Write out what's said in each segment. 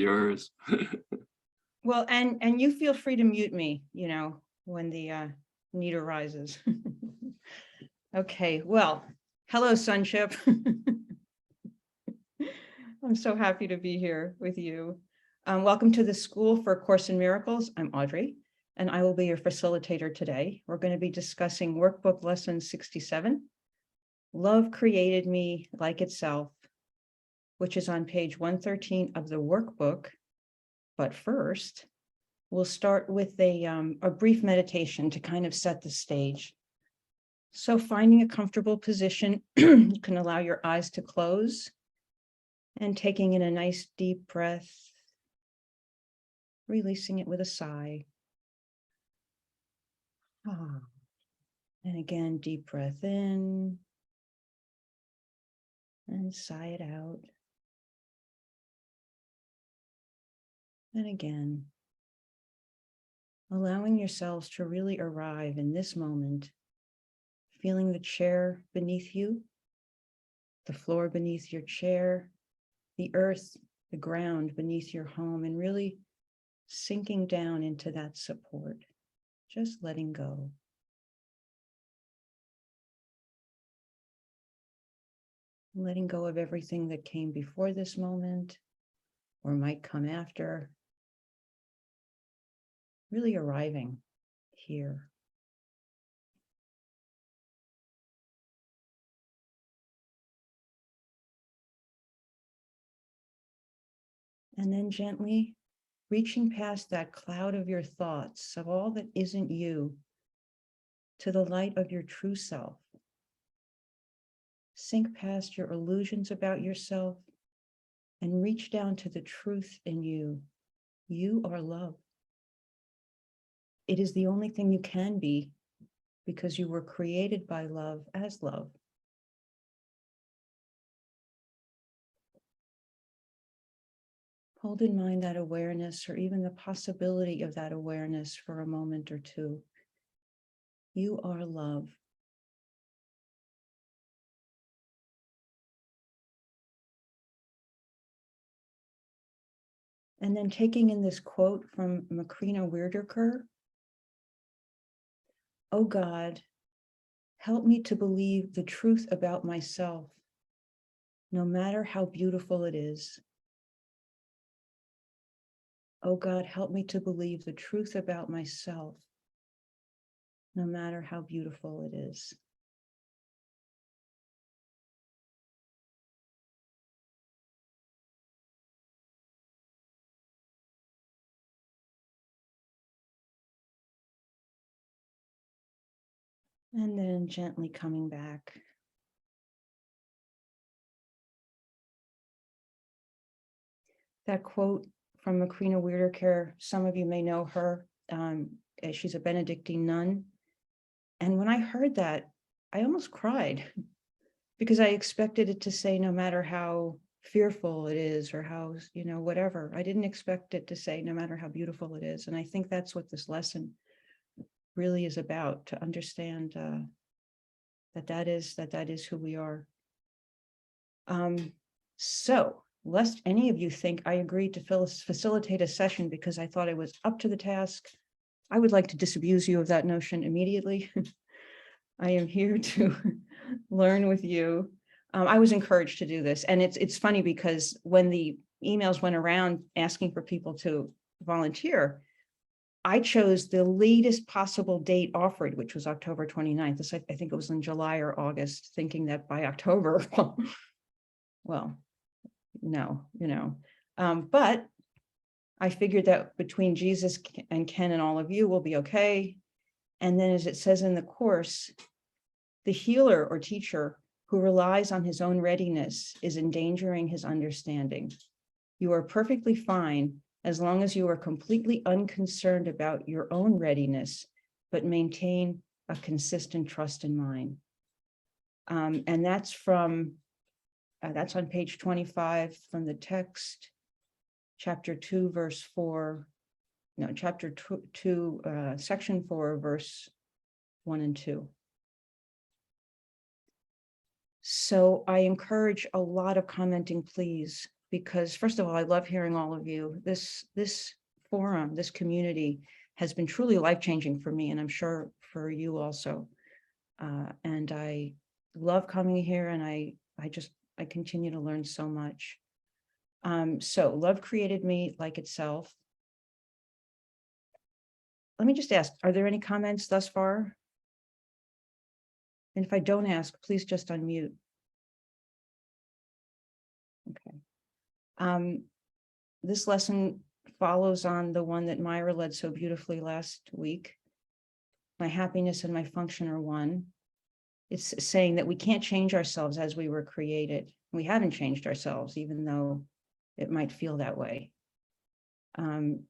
yours. Well, and you feel free to mute me, when the need arises. Okay, well, hello, Sonship. I'm so happy to be here with you. Welcome to the School for A Course in Miracles. I'm Audrey, and I will be your facilitator today. We're going to be discussing workbook lesson 67, Love Created Me Like Itself, which is on page 113 of the workbook. But first, we'll start with a brief meditation to kind of set the stage. So finding a comfortable position, you can allow your eyes to close and taking in a nice deep breath, releasing it with a sigh. And again, deep breath in and sigh it out. And again, allowing yourselves to really arrive in this moment, feeling the chair beneath you, the floor beneath your chair, the earth, the ground beneath your home, and really sinking down into that support, just letting go. Letting go of everything that came before this moment or might come after. Really arriving here. And then gently reaching past that cloud of your thoughts, of all that isn't you, to the light of your true self. Sink past your illusions about yourself and reach down to the truth in you. You are love. It is the only thing you can be because you were created by love as love. Hold in mind that awareness, or even the possibility of that awareness, for a moment or two. You are love. And then taking in this quote from Macrina Wiederkehr, "Oh God, help me to believe the truth about myself, no matter how beautiful it is. Oh God, help me to believe the truth about myself, no matter how beautiful it is." And then gently coming back. That quote from Macrina Wiederkehr, some of you may know her. She's a Benedictine nun. And when I heard that, I almost cried because I expected it to say, no matter how fearful it is or how, whatever. I didn't expect it to say, no matter how beautiful it is. And I think that's what this lesson really is about, to understand that is who we are. So lest any of you think I agreed to facilitate a session because I thought I was up to the task, I would like to disabuse you of that notion immediately. I am here to learn with you. I was encouraged to do this, and it's funny because when the emails went around asking for people to volunteer, I chose the latest possible date offered, which was October 29th. This, I think it was in July or August, thinking that by October, well, no, but I figured that between Jesus and Ken and all of you will be okay. And then, as it says in the course, the healer or teacher who relies on his own readiness is endangering his understanding. You are perfectly fine as long as you are completely unconcerned about your own readiness, but maintain a consistent trust in mine. And that's from, that's on page 25 from the text, chapter 2, verse 4, no, chapter 2, section 4, verse 1 and 2. So I encourage a lot of commenting, please, because first of all, I love hearing all of you. This forum, this community has been truly life-changing for me, and I'm sure for you also. And I love coming here, and I continue to learn so much. So love created me like itself. Let me just ask, are there any comments thus far? And if I don't ask, please just unmute. Okay. This lesson follows on the one that Myra led so beautifully last week. My happiness and my function are one. It's saying that we can't change ourselves as we were created. We haven't changed ourselves, even though it might feel that way. From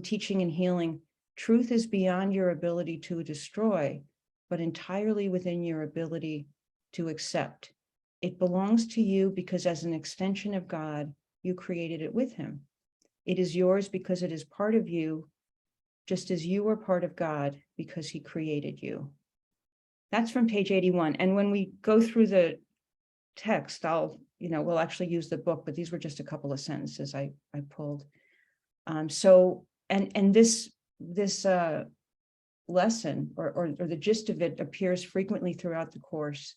teaching and healing, truth is beyond your ability to destroy, but entirely within your ability to accept. It belongs to you because as an extension of God, you created it with him. It is yours because it is part of you, just as you are part of God because he created you. That's from page 81. And when we go through the text, we'll actually use the book, but these were just a couple of sentences I pulled. This lesson or the gist of it appears frequently throughout the course,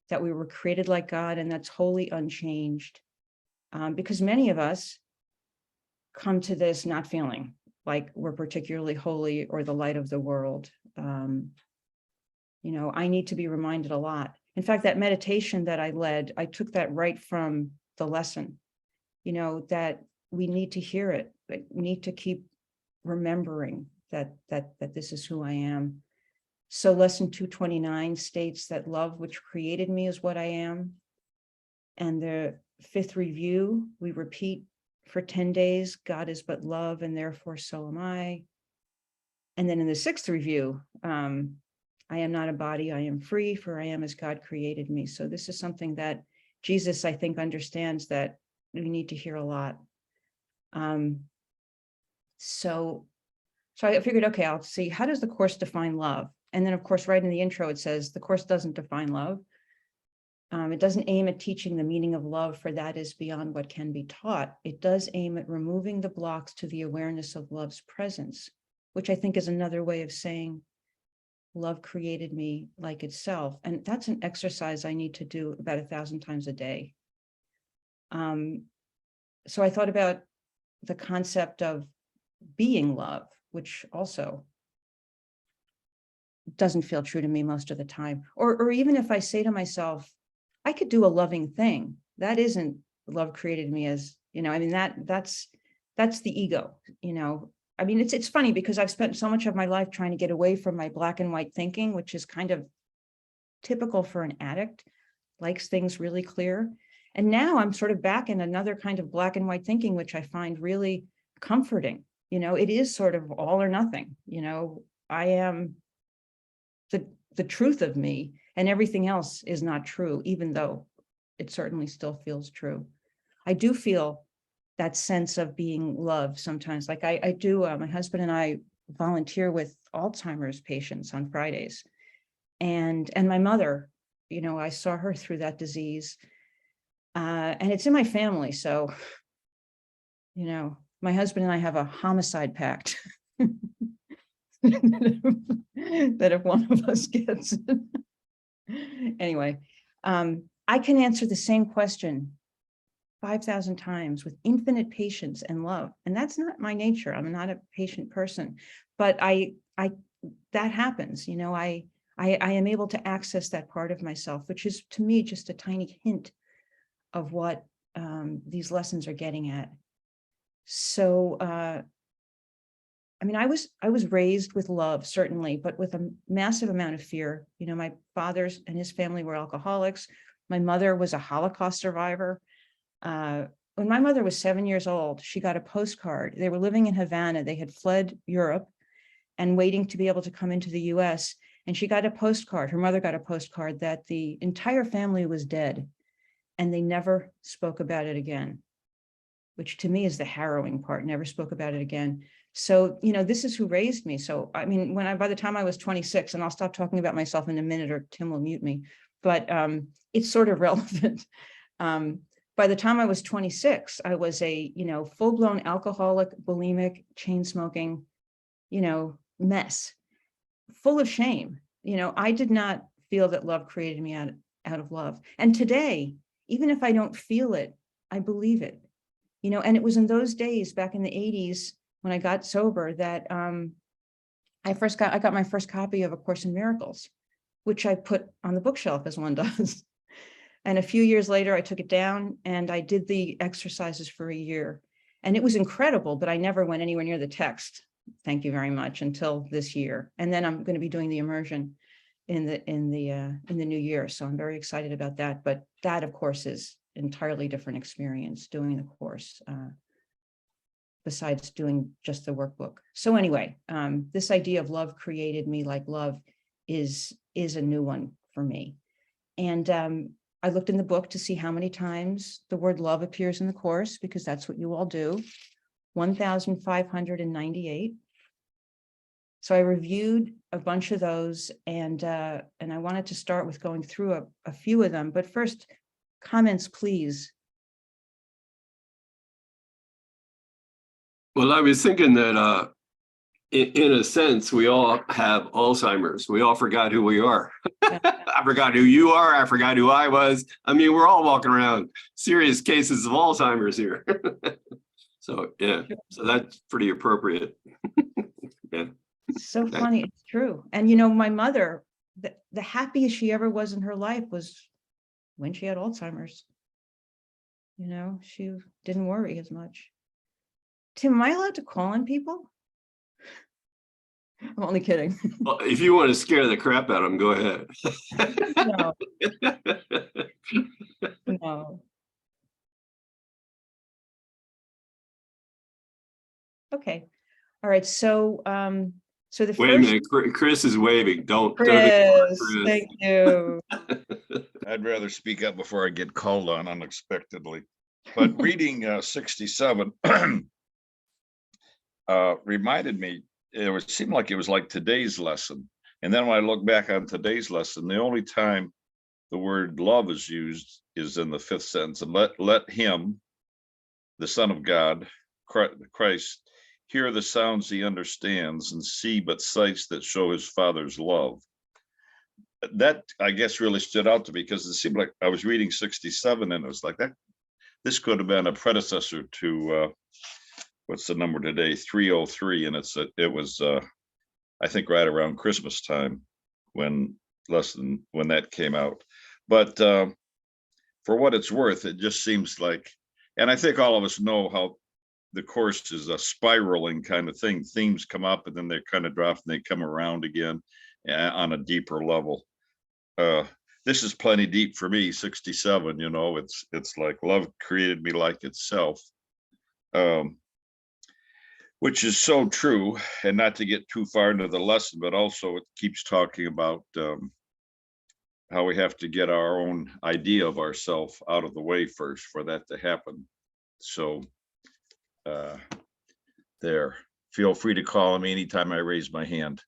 that we were created like God, and that's wholly unchanged. Because many of us come to this not feeling like we're particularly holy or the light of the world. I need to be reminded a lot. In fact, that meditation that I led, I took that right from the lesson, that we need to hear it, but we need to keep remembering that this is who I am. So lesson 229 states that love which created me is what I am. And the fifth review, we repeat for 10 days, God is but love, and therefore so am I. And then in the sixth review, I am not a body, I am free, for I am as God created me. So this is something that Jesus, I think, understands that we need to hear a lot. So I figured, okay, I'll see, how does the course define love? And then, of course, right in the intro, it says the course doesn't define love. It doesn't aim at teaching the meaning of love, for that is beyond what can be taught. It does aim at removing the blocks to the awareness of love's presence, which I think is another way of saying love created me like itself. And that's an exercise I need to do about 1,000 times a day. So I thought about the concept of being love, which also doesn't feel true to me most of the time. Or even if I say to myself, I could do a loving thing, that isn't love created me as, that's the ego, it's funny because I've spent so much of my life trying to get away from my black and white thinking, which is kind of typical for an addict, likes things really clear. And now I'm sort of back in another kind of black and white thinking, which I find really comforting. It is sort of all or nothing. I am the truth of me, and everything else is not true, even though it certainly still feels true. I do feel that sense of being loved sometimes. Like I do, my husband and I volunteer with Alzheimer's patients on Fridays. And my mother, I saw her through that disease. And it's in my family. So, my husband and I have a homicide pact that if one of us gets it. Anyway, I can answer the same question 5,000 times with infinite patience and love. And that's not my nature. I'm not a patient person, but that happens, I am able to access that part of myself, which is to me just a tiny hint of what these lessons are getting at. So, I was raised with love, certainly, but with a massive amount of fear. My father and his family were alcoholics. My mother was a Holocaust survivor. When my mother was 7 years old, she got a postcard. They were living in Havana. They had fled Europe and waiting to be able to come into the US. And she got a postcard. Her mother got a postcard that the entire family was dead. And they never spoke about it again, which to me is the harrowing part, never spoke about it again. So, this is who raised me. So, by the time I was 26, and I'll stop talking about myself in a minute or Tim will mute me, but it's sort of relevant. But by the time I was 26, I was a, full-blown alcoholic, bulimic, chain smoking, mess, full of shame. I did not feel that love created me out of love. And today, even if I don't feel it, I believe it. And it was in those days back in the 80s when I got sober that I got my first copy of A Course in Miracles, which I put on the bookshelf as one does. And a few years later, I took it down and I did the exercises for a year. And it was incredible, but I never went anywhere near the text. Thank you very much, until this year. And then I'm going to be doing the immersion in the new year. So I'm very excited about that. But that, of course, is entirely different experience doing the course, besides doing just the workbook. So anyway, this idea of love created me like love is a new one for me. And I looked in the book to see how many times the word love appears in the course, because that's what you all do. 1,598. So I reviewed a bunch of those, and I wanted to start with going through a few of them. But first, comments, please. Well, I was thinking that in a sense, we all have Alzheimer's. We all forgot who we are. I forgot who you are. I forgot who I was. I mean, we're all walking around serious cases of Alzheimer's here. So, yeah, so that's pretty appropriate. Yeah. So funny. It's true. And, my mother, the happiest she ever was in her life was when she had Alzheimer's. She didn't worry as much. Tim, am I allowed to call on people? I'm only kidding. Well, if you want to scare the crap out of them, go ahead. No. No. Okay. All right. So, so the Wait a first. minute, Chris is waving. Don't Chris, thank you. I'd rather speak up before I get called on unexpectedly. But reading 67 reminded me, it seemed like it was like today's lesson. And then when I look back on today's lesson, the only time the word love is used is in the 5th sentence. And let him, the Son of God, Christ, hear the sounds he understands and see but sights that show his Father's love. That, I guess, really stood out to me, because it seemed like I was reading 67 and it was like that. This could have been a predecessor to what's the number today, 303, and it was I think right around Christmas time when that came out. But for what it's worth, it just seems like, and I think all of us know how the course is a spiraling kind of thing. Themes come up and then they kind of drop and they come around again on a deeper level. This is plenty deep for me. 67, it's like love created me like itself, which is so true. And not to get too far into the lesson, but also it keeps talking about how we have to get our own idea of ourselves out of the way first for that to happen. So there, feel free to call me anytime I raise my hand.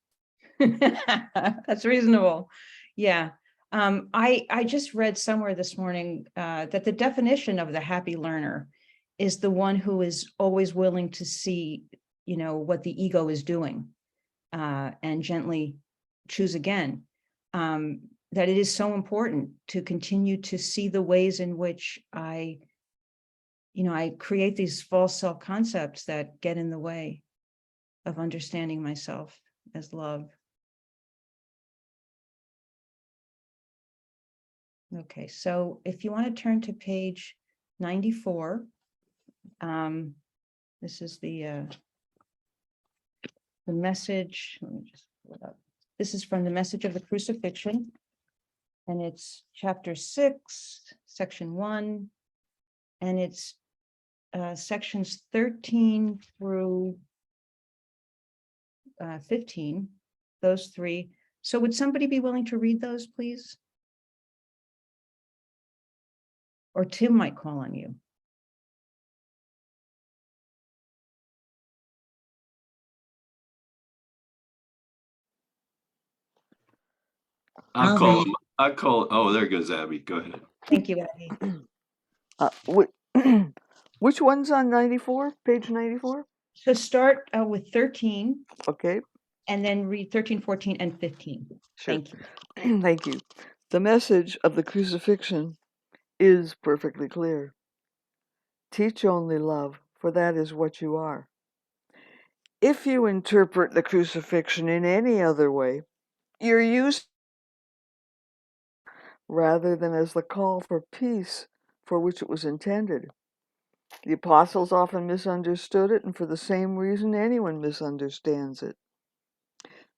That's reasonable. Yeah. I just read somewhere this morning that the definition of the happy learner is the one who is always willing to see, what the ego is doing, and gently choose again. That it is so important to continue to see the ways in which I create these false self-concepts that get in the way of understanding myself as love. Okay, so if you want to turn to page 94, this is the message. Let me just pull it up. This is from the Message of the Crucifixion, and it's chapter 6, section 1, and it's sections 13 through 15, those three. So would somebody be willing to read those, please? Or Tim might call on you. I'll call him. Oh, there goes Abby. Go ahead. Thank you, Abby. Which one's on 94, page 94? So start with 13 Okay, and then read 13, 14, and 15. sure. Thank you. Thank you. The message of the crucifixion is perfectly clear. Teach only love, for that is what you are. If you interpret the crucifixion in any other way, you're used rather than as the call for peace for which it was intended. The apostles often misunderstood it, and for the same reason anyone misunderstands it.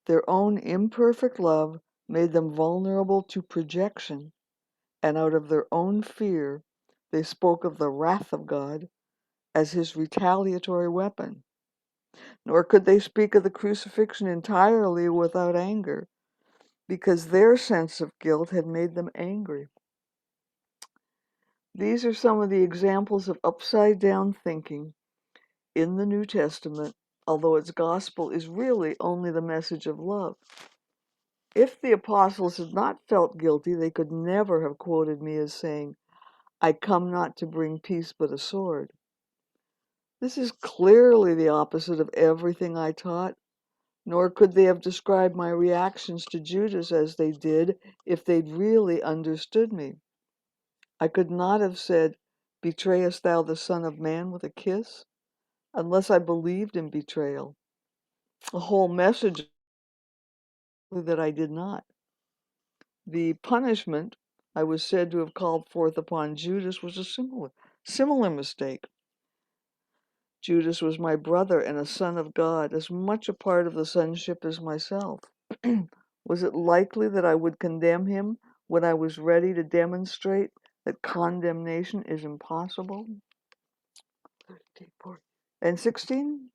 Their own imperfect love made them vulnerable to projection, and out of their own fear, they spoke of the wrath of God as his retaliatory weapon. Nor could they speak of the crucifixion entirely without anger, because their sense of guilt had made them angry. These are some of the examples of upside down thinking in the New Testament, although its gospel is really only the message of love. If the apostles had not felt guilty, they could never have quoted me as saying, I come not to bring peace but a sword. This is clearly the opposite of everything I taught, nor could they have described my reactions to Judas as they did if they'd really understood me. I could not have said, Betrayest thou the Son of Man with a kiss? Unless I believed in betrayal. The whole message that I did not. The punishment I was said to have called forth upon Judas was a similar mistake. Judas was my brother and a son of God, as much a part of the sonship as myself. Was it likely that I would condemn him when I was ready to demonstrate that condemnation is impossible? And 16?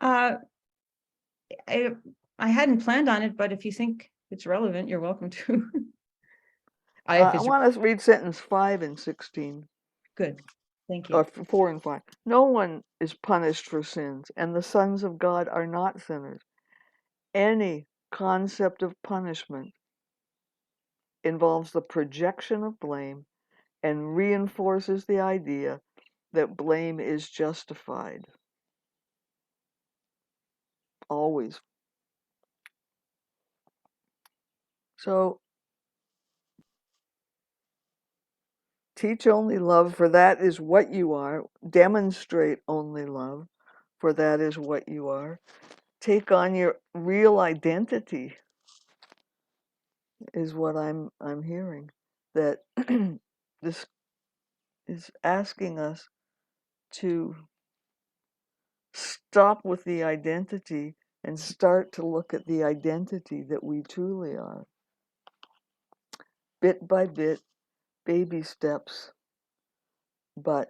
Uh, I, I hadn't planned on it, but if you think it's relevant, you're welcome to. If I it's want to read sentence 5 and 16. good. Thank Or you. 4 and 5. No one is punished for sins, and the sons of God are not sinners. Any concept of punishment involves the projection of blame and reinforces the idea that blame is justified. Always. So, teach only love, for that is what you are. Demonstrate only love, for that is what you are. Take on your real identity, is what I'm hearing. That this is asking us to stop with the identity and start to look at the identity that we truly are. Bit by bit, baby steps, but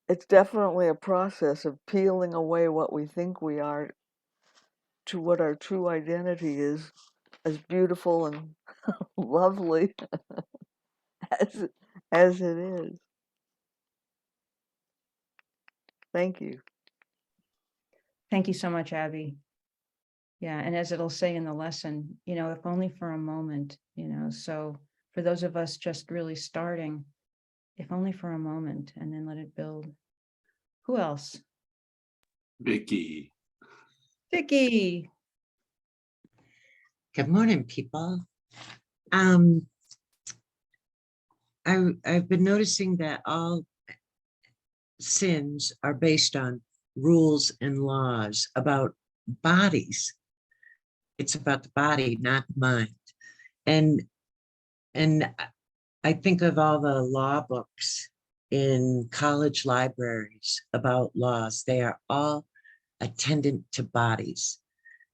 it's definitely a process of peeling away what we think we are to what our true identity is, as beautiful and lovely as, as it is. Thank you. Thank you so much, Abby. Yeah, and as it'll say in the lesson, if only for a moment, so for those of us just really starting, if only for a moment, and then let it build. Who else? Vicky. Vicky. Good morning, people. I've been noticing that all sins are based on rules and laws about bodies. It's about the body, not the mind. And I think of all the law books in college libraries about laws. They are all attendant to bodies.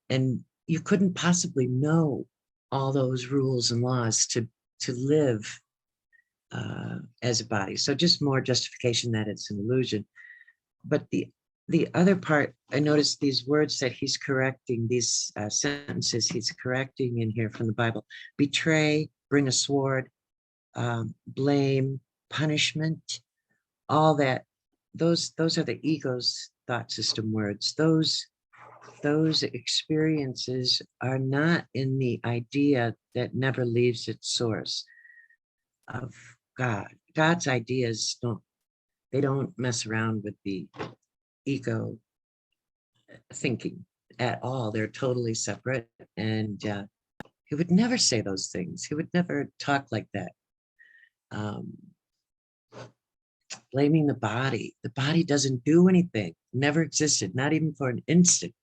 And you couldn't possibly know all those rules and laws to live as a body. So just more justification that it's an illusion. But the other part, I noticed these words that he's correcting, these sentences he's correcting in here from the Bible: betray, bring a sword, blame, punishment, all that. Those are the ego's thought system words. Those experiences are not in the idea that never leaves its source of God. God's ideas don't mess around with the ego thinking at all. They're totally separate. And he would never say those things. He would never talk like that. Blaming the body. The body doesn't do anything. Never existed, not even for an instant.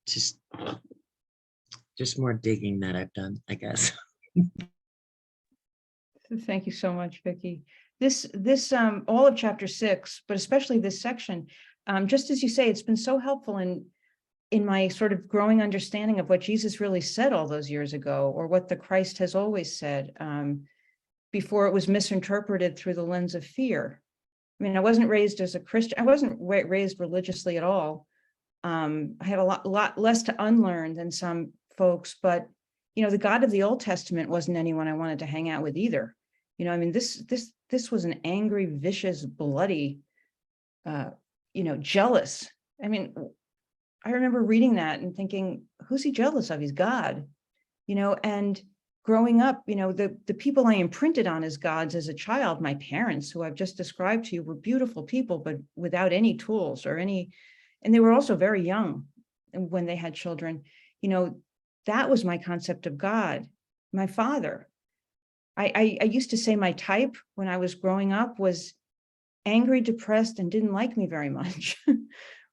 Just more digging that I've done, I guess. Thank you so much, Vicki. This all of chapter 6, but especially this section, just as you say, it's been so helpful in my sort of growing understanding of what Jesus really said all those years ago, or what the Christ has always said, before it was misinterpreted through the lens of fear. I mean, I wasn't raised as a Christian. I wasn't raised religiously at all. I have a lot less to unlearn than some folks, but the God of the Old Testament wasn't anyone I wanted to hang out with either. I mean, this was an angry, vicious, bloody, jealous. I mean, I remember reading that and thinking, who's he jealous of? He's God, and growing up, the people I imprinted on as gods as a child, my parents, who I've just described to you, were beautiful people, but without any tools or any, and they were also very young when they had children. That was my concept of God. My father, I used to say my type when I was growing up was angry, depressed, and didn't like me very much,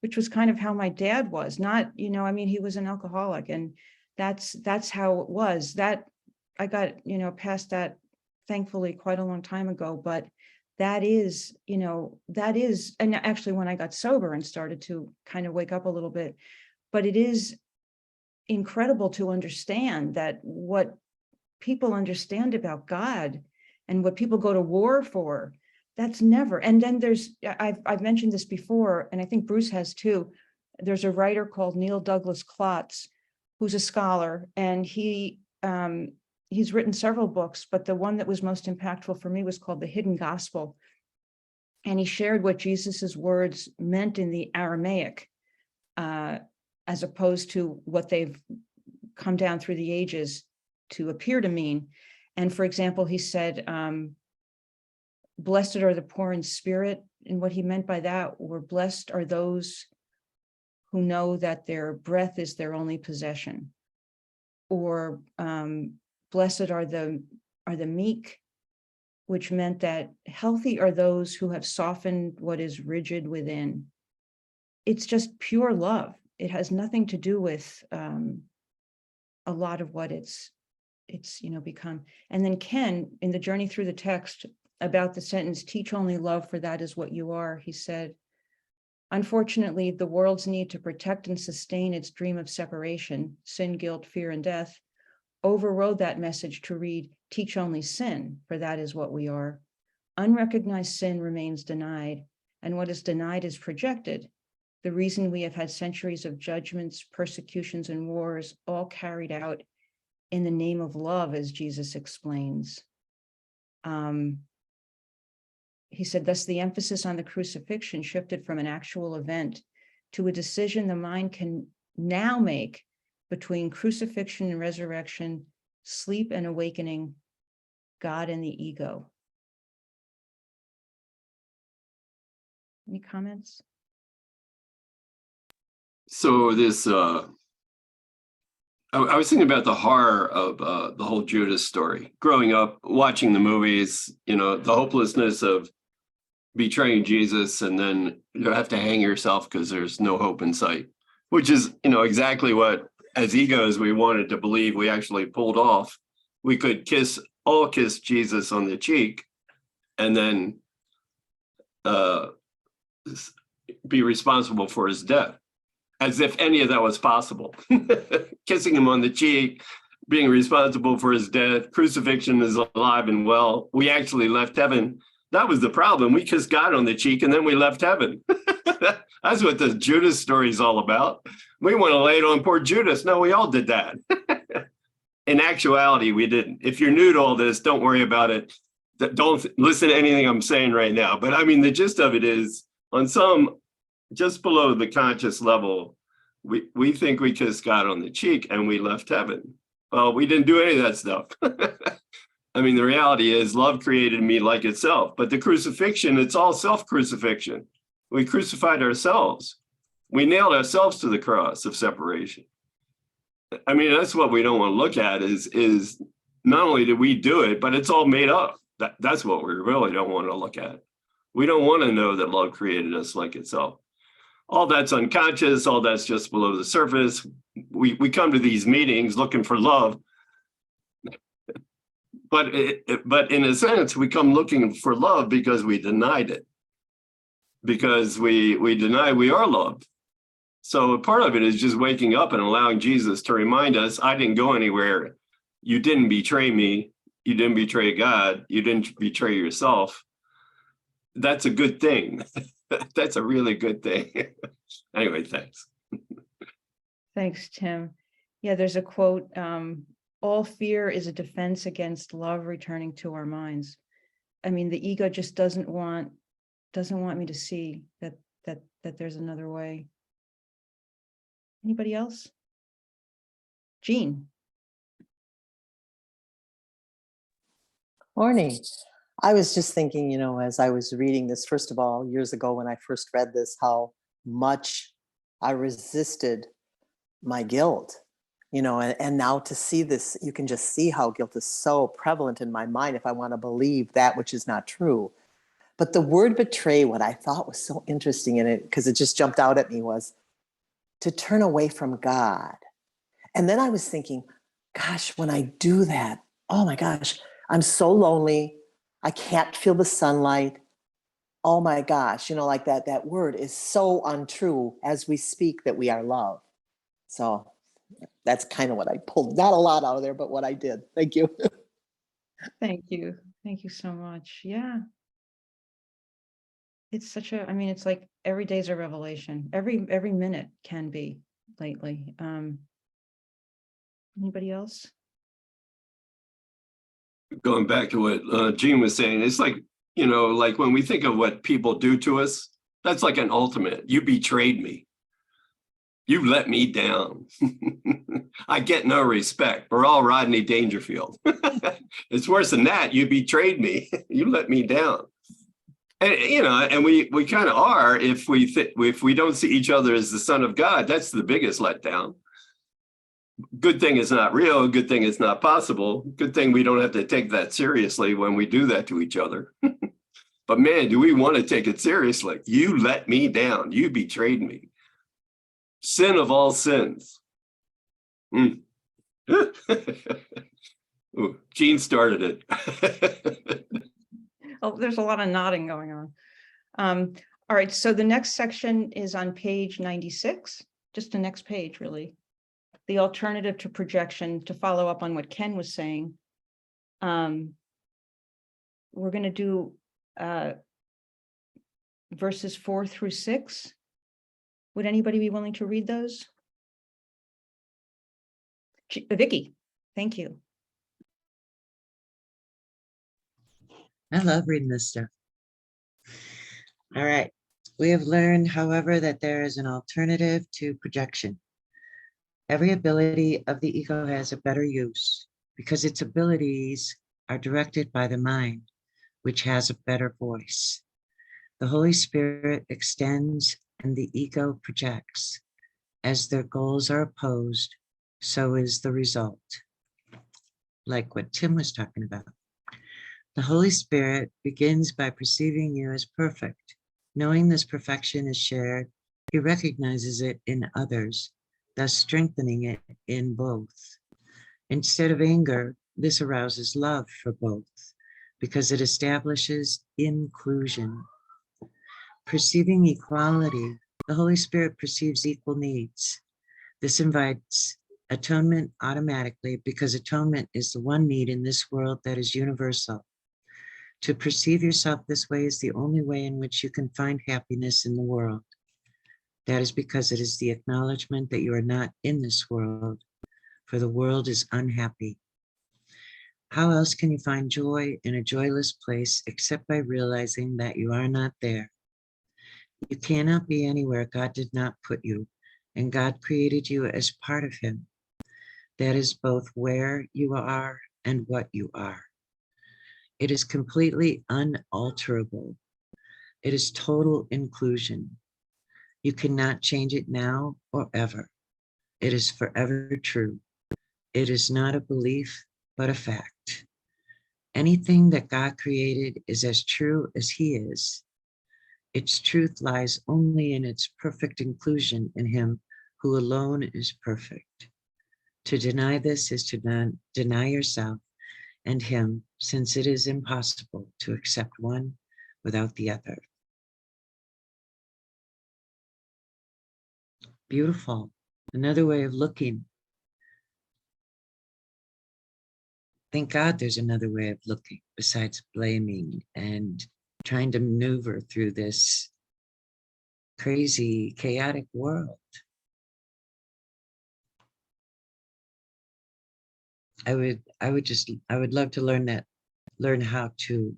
which was kind of how my dad was. Not, I mean, he was an alcoholic, and that's how it was. That I got, past that, thankfully, quite a long time ago. But that is, and actually when I got sober and started to kind of wake up a little bit, but it is incredible to understand that what people understand about God and what people go to war for, that's never. And then I've mentioned this before, and I think Bruce has too. There's a writer called Neil Douglas Klotz, who's a scholar, and he's written several books, but the one that was most impactful for me was called The Hidden Gospel. And he shared what Jesus's words meant in the Aramaic, as opposed to what they've come down through the ages to appear to mean. And for example, he said, blessed are the poor in spirit. And what he meant by that were blessed are those who know that their breath is their only possession. Or blessed are the meek, which meant that healthy are those who have softened what is rigid within. It's just pure love. It has nothing to do with a lot of what it's become. And then Ken, in the journey through the text, about the sentence, teach only love, for that is what you are, he said, unfortunately, the world's need to protect and sustain its dream of separation, sin, guilt, fear, and death, overrode that message to read, teach only sin, for that is what we are. Unrecognized sin remains denied, and what is denied is projected. The reason we have had centuries of judgments, persecutions, and wars, all carried out in the name of love, as Jesus explains. He said, thus the emphasis on the crucifixion shifted from an actual event to a decision the mind can now make between crucifixion and resurrection, sleep and awakening, God and the ego. Any comments? So this, I was thinking about the horror of the whole Judas story. Growing up, watching the movies, the hopelessness of betraying Jesus, and then you have to hang yourself because there's no hope in sight, which is, exactly what, as egos, we wanted to believe we actually pulled off. We could kiss Jesus on the cheek and then be responsible for his death, as if any of that was possible. Kissing him on the cheek, being responsible for his death, crucifixion is alive and well. We actually left heaven. That was the problem. We kissed God on the cheek and then we left heaven. That's what the Judas story is all about. We want to lay it on poor Judas. No, we all did that. In actuality, we didn't. If you're new to all this, don't worry about it. Don't listen to anything I'm saying right now. But I mean, the gist of it is, on some just below the conscious level, we think we kissed God on the cheek and we left heaven. Well, we didn't do any of that stuff. I mean, the reality is love created me like itself, but the crucifixion, it's all self-crucifixion. We crucified ourselves. We nailed ourselves to the cross of separation. I mean, that's what we don't want to look at is not only did we do it, but it's all made up. That's what we really don't want to look at. We don't want to know that love created us like itself. All that's unconscious, all that's just below the surface. We come to these meetings looking for love, but in a sense, we come looking for love because we denied it, because we deny we are loved. So part of it is just waking up and allowing Jesus to remind us, I didn't go anywhere. You didn't betray me. You didn't betray God. You didn't betray yourself. That's a good thing. That's a really good thing. Anyway, thanks. Thanks, Tim. Yeah, there's a quote, all fear is a defense against love returning to our minds. I mean, the ego just doesn't want me to see that there's another way. Anybody else? Jean. Morning. I was just thinking, as I was reading this, first of all, years ago when I first read this, how much I resisted my guilt, and now to see this, you can just see how guilt is so prevalent in my mind if I want to believe that which is not true. But the word betray, what I thought was so interesting in it, because it just jumped out at me, was to turn away from God. And then I was thinking, gosh, when I do that, oh my gosh, I'm so lonely. I can't feel the sunlight. Oh my gosh, like that word is so untrue as we speak that we are loved. So that's kind of what I pulled. Not a lot out of there, but what I did. Thank you. Thank you. Thank you so much. Yeah. It's it's like every day's a revelation. Every minute can be lately. Anybody else? Going back to what Jean was saying, it's like, like when we think of what people do to us, that's like an ultimate. You betrayed me. You let me down. I get no respect. We're all Rodney Dangerfield. It's worse than that. You betrayed me. You let me down. And and we kind of are if we don't see each other as the Son of God. That's the biggest letdown. Good thing it's not real. Good thing it's not possible. Good thing we don't have to take that seriously when we do that to each other. But man, do we want to take it seriously? You let me down. You betrayed me. Sin of all sins. Ooh, Jean started it. Oh, there's a lot of nodding going on. All right, so the next section is on page 96, just the next page, really. The alternative to projection, to follow up on what Ken was saying. We're going to do verses 4 through 6. Would anybody be willing to read those? Vicky, thank you. I love reading this stuff. All right. We have learned, however, that there is an alternative to projection. Every ability of the ego has a better use because its abilities are directed by the mind, which has a better voice. The Holy Spirit extends and the ego projects. As their goals are opposed, so is the result. Like what Tim was talking about. The Holy Spirit begins by perceiving you as perfect. Knowing this perfection is shared, he recognizes it in others, thus strengthening it in both. Instead of anger, this arouses love for both, because it establishes inclusion. Perceiving equality, the Holy Spirit perceives equal needs. This invites atonement automatically, because atonement is the one need in this world that is universal. To perceive yourself this way is the only way in which you can find happiness in the world. That is because it is the acknowledgement that you are not in this world, for the world is unhappy. How else can you find joy in a joyless place except by realizing that you are not there? You cannot be anywhere God did not put you, and God created you as part of him. That is both where you are and what you are. It is completely unalterable. It is total inclusion. You cannot change it now or ever. It is forever true. It is not a belief, but a fact. Anything that God created is as true as He is. Its truth lies only in its perfect inclusion in Him who alone is perfect. To deny this is to deny yourself and Him, since it is impossible to accept one without the other. Beautiful. Another way of looking. Thank God there's another way of looking besides blaming and trying to maneuver through this crazy, chaotic world. I would love to learn how to,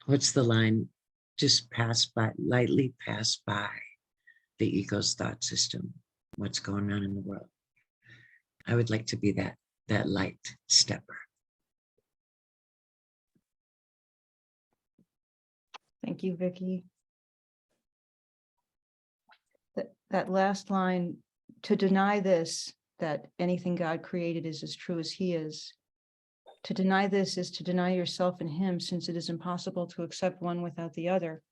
what's the line? Just lightly pass by the ego's thought system, what's going on in the world. I would like to be that light stepper. Thank you, Vicky. That last line, to deny this, that anything God created is as true as He is. To deny this is to deny yourself and Him, since it is impossible to accept one without the other.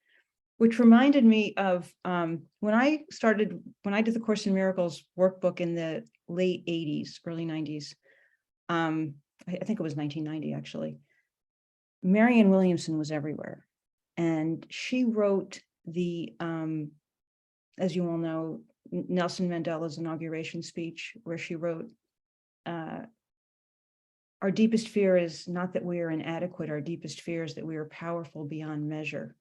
Which reminded me of when I did the Course in Miracles workbook in the late 80s, early 90s. I think it was 1990, actually. Marianne Williamson was everywhere. And she wrote the, as you all know, Nelson Mandela's inauguration speech, where she wrote, our deepest fear is not that we are inadequate. Our deepest fear is that we are powerful beyond measure.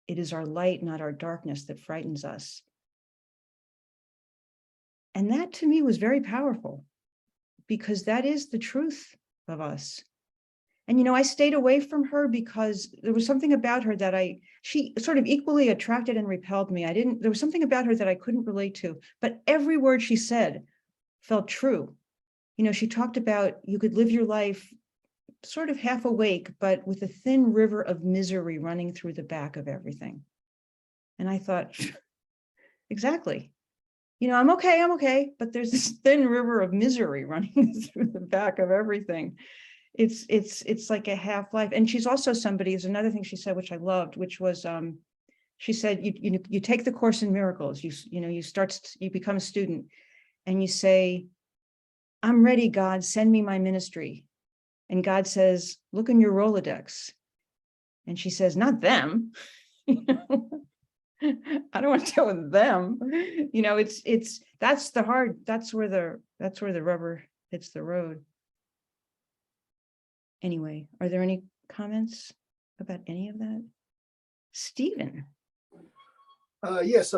It is our light, not our darkness, that frightens us. And that to me was very powerful, because that is the truth of us. And, I stayed away from her because there was something about her that she sort of equally attracted and repelled me. There was something about her that I couldn't relate to, but every word she said felt true. She talked about you could live your life sort of half awake, but with a thin river of misery running through the back of everything. And I thought, exactly. I'm okay, but there's this thin river of misery running through the back of everything. It's like a half life. And she's also somebody, is another thing she said, which I loved, which was, she said, you take the Course in Miracles, you become a student and you say, I'm ready, God, send me my ministry. And God says, look in your Rolodex. And she says, not them. I don't want to deal with them. That's where the rubber hits the road. Anyway, are there any comments about any of that? Stephen? Yes,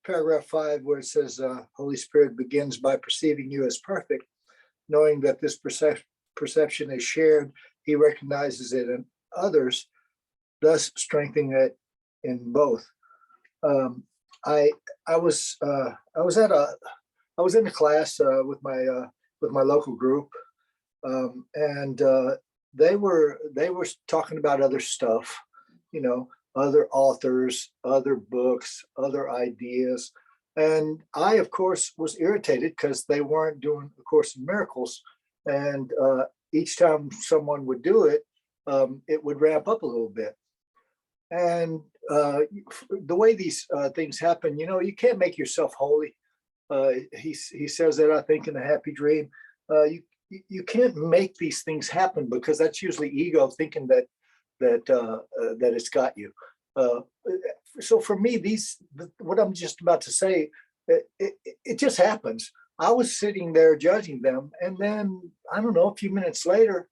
paragraph 5, where it says, Holy Spirit begins by perceiving you as perfect, knowing that this perception is shared. He recognizes it in others, thus strengthening it in both. I was in a class with my local group, and they were talking about other stuff, other authors, other books, other ideas. And I, of course, was irritated because they weren't doing A Course in Miracles. And each time someone would do it, it would ramp up a little bit. And the way these things happen, you can't make yourself holy. He says that, I think, in The Happy Dream. You can't make these things happen, because that's usually ego thinking that it's got you. So for me, what I'm just about to say, it just happens. I was sitting there judging them, and then, I don't know, a few minutes later,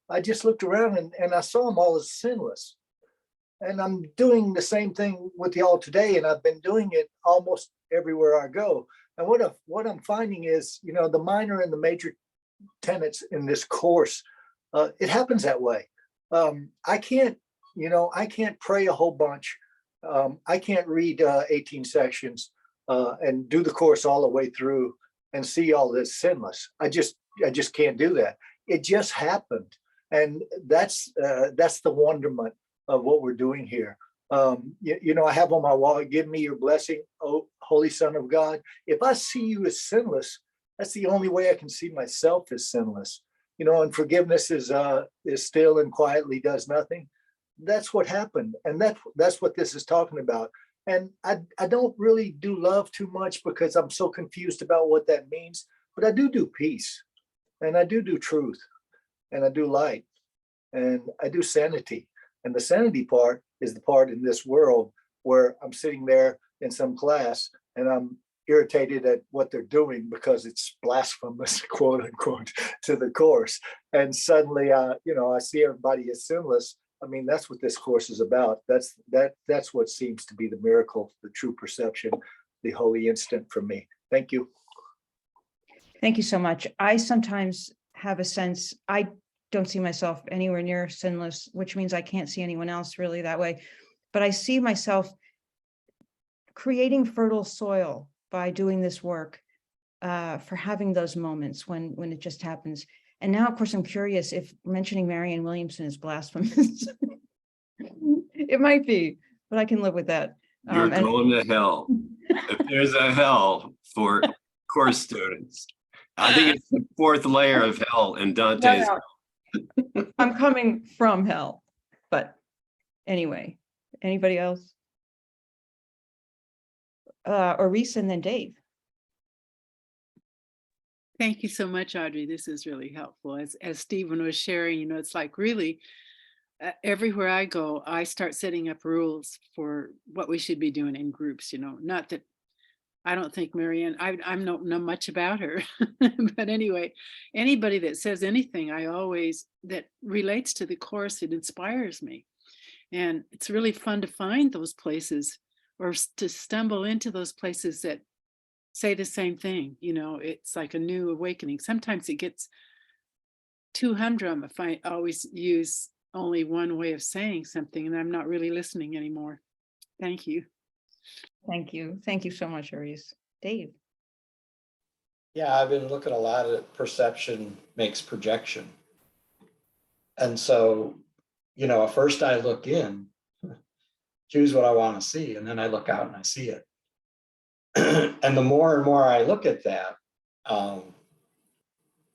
I just looked around and I saw them all as sinless. And I'm doing the same thing with y'all today, and I've been doing it almost everywhere I go. And what I'm finding is, the minor and the major tenets in this course, it happens that way. I can't pray a whole bunch. I can't read 18 sections and do the course all the way through and see all this sinless. I just can't do that. It just happened. And that's the wonderment of what we're doing here. You know, I have on my wall, give me your blessing, oh, Holy Son of God. If I see you as sinless, that's the only way I can see myself as sinless. You know, and forgiveness is still and quietly does nothing. That's what happened. And that's what this is talking about. And I don't really do love too much because I'm so confused about what that means, but I do peace, and I do truth, and I do light, and I do sanity. And the sanity part is the part in this world where I'm sitting there in some class and I'm irritated at what they're doing because it's blasphemous, quote unquote, to the course. And suddenly, you know, I see everybody as sinless. I mean, that's what this course is about. That's what seems to be the miracle, the true perception, the holy instant for me. Thank you. Thank you so much. I sometimes have a sense, I don't see myself anywhere near sinless, which means I can't see anyone else really that way. But I see myself creating fertile soil by doing this work, for having those moments when it just happens. And now, of course, I'm curious if mentioning Marianne Williamson is blasphemous. It might be, but I can live with that. You're And- going to hell. If there's a hell for course students, I think it's the fourth layer of hell in Dante's. No. I'm coming from hell, but anyway, anybody else? Reese and then Dave. Thank you so much, Audrey. This is really helpful. As Stephen was sharing, you know, it's like really everywhere I go, I start setting up rules for what we should be doing in groups, you know, not that I don't think Marianne, I don't know much about her, but anyway, anybody that says anything, that relates to the course, it inspires me. And it's really fun to find those places or to stumble into those places that say the same thing. You know, it's like a new awakening. Sometimes it gets too humdrum if I always use only one way of saying something and I'm not really listening anymore. Thank you. Thank you. Thank you so much, Reese. Dave. Yeah, I've been looking a lot at perception makes projection. And so, you know, at first I look in, choose what I want to see, and then I look out and I see it. And the more and more I look at that, God,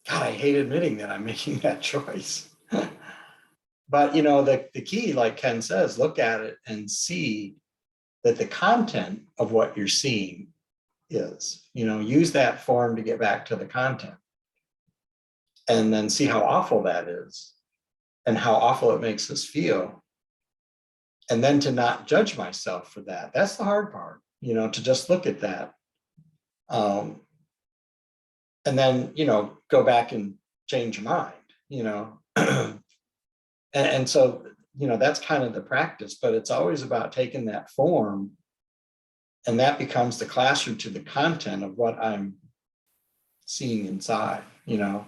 I hate admitting that I'm making that choice. But, you know, the key, like Ken says, look at it and see that the content of what you're seeing is, you know, use that form to get back to the content. And then see how awful that is and how awful it makes us feel. And then to not judge myself for that. That's the hard part, you know, to just look at that. And then, you know, go back and change your mind, you know. And so, you know, that's kind of the practice, but it's always about taking that form and that becomes the classroom to the content of what I'm seeing inside, you know,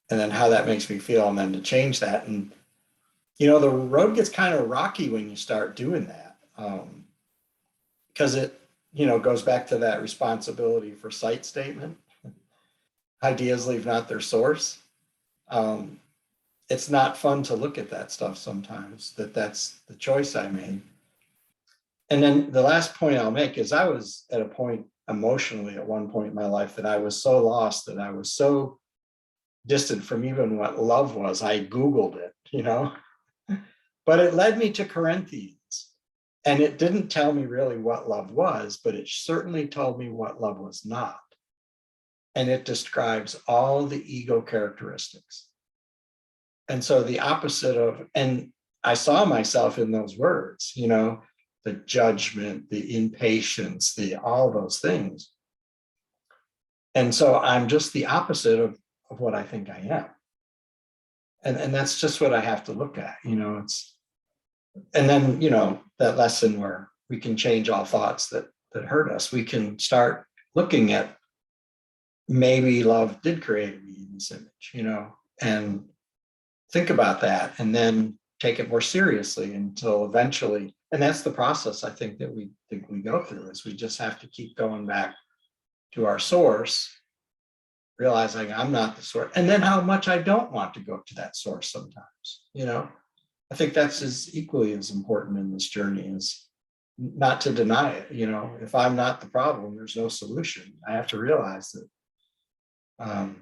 and then how that makes me feel, and then to change that. And, you know, the road gets kind of rocky when you start doing that, because it, you know, goes back to that responsibility for sight statement. Ideas leave not their source. It's not fun to look at that stuff sometimes, that's the choice I made. And then the last point I'll make is I was at a point emotionally at one point in my life that I was so lost, that I was so distant from even what love was. I Googled it, you know, but it led me to Corinthians. And it didn't tell me really what love was, but it certainly told me what love was not. And it describes all the ego characteristics. And so the opposite of, and I saw myself in those words, you know, the judgment, the impatience, all those things. And so I'm just the opposite of what I think I am. And that's just what I have to look at, you know, and then, you know, that lesson where we can change all thoughts that hurt us. We can start looking at maybe love did create me in this image, you know, and think about that and then take it more seriously until eventually, and that's the process I think that we go through, is we just have to keep going back to our source realizing I'm not the source, and then how much I don't want to go to that source sometimes, you know. I think that's as equally as important in this journey as not to deny it, you know. If I'm not the problem, there's no solution. I have to realize that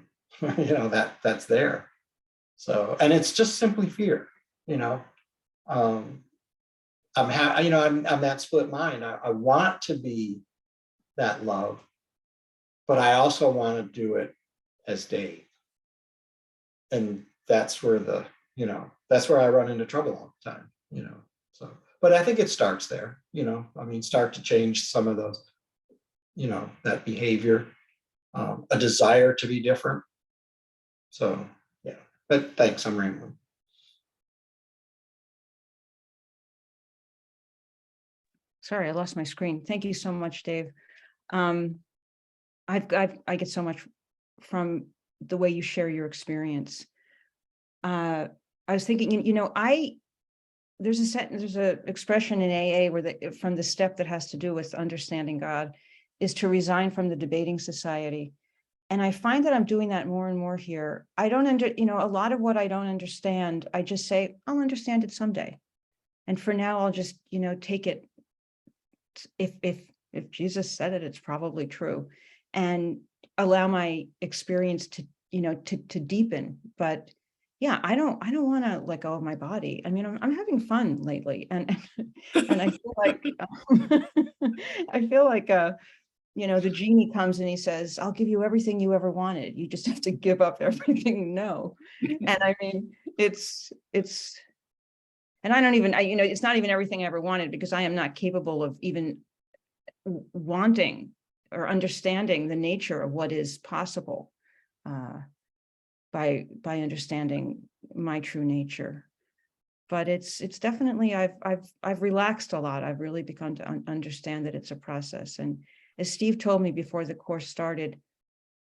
you know, that's there. So, and it's just simply fear, you know. You know, I'm that split mind. I want to be that love, but I also want to do it as Dave. And that's where you know, that's where I run into trouble all the time, you know. So, but I think it starts there, you know. I mean, start to change some of those, you know, that behavior, a desire to be different. So, yeah, but thanks, I'm rambling. Sorry, I lost my screen. Thank you so much, Dave. I get so much from the way you share your experience. I was thinking, you know, there's a sentence, there's a expression in AA where from the step that has to do with understanding God is to resign from the debating society. And I find that I'm doing that more and more here. I don't you know, a lot of what I don't understand, I just say, I'll understand it someday. And for now, I'll just, you know, take it. If Jesus said it, it's probably true, and allow my experience to, you know, to deepen. But yeah, I don't want to let go of my body. I mean, I'm having fun lately, and I feel like I feel like you know, the genie comes and he says, I'll give you everything you ever wanted. You just have to give up everything you know. And I mean, it's and I don't even, you know, it's not even everything I ever wanted, because I am not capable of even wanting or understanding the nature of what is possible by understanding my true nature. But it's definitely, I've relaxed a lot. I've really begun to understand that it's a process. And as Steve told me before the course started,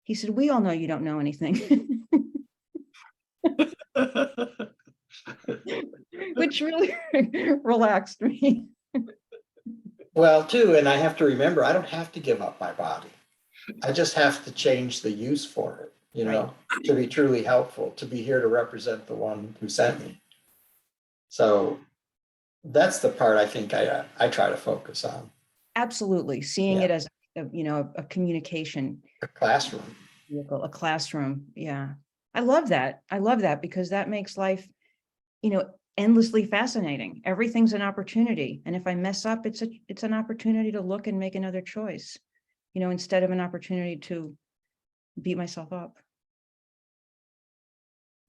he said, we all know you don't know anything. Which really relaxed me. Well, too, and I have to remember, I don't have to give up my body. I just have to change the use for it, you know, to be truly helpful, to be here to represent the one who sent me. So that's the part I think I try to focus on. Absolutely. Seeing it as, you know, a communication. A classroom. A classroom. Yeah. I love that. I love that, because that makes life, you know, endlessly fascinating. Everything's an opportunity. And if I mess up, it's an opportunity to look and make another choice, you know, instead of an opportunity to beat myself up.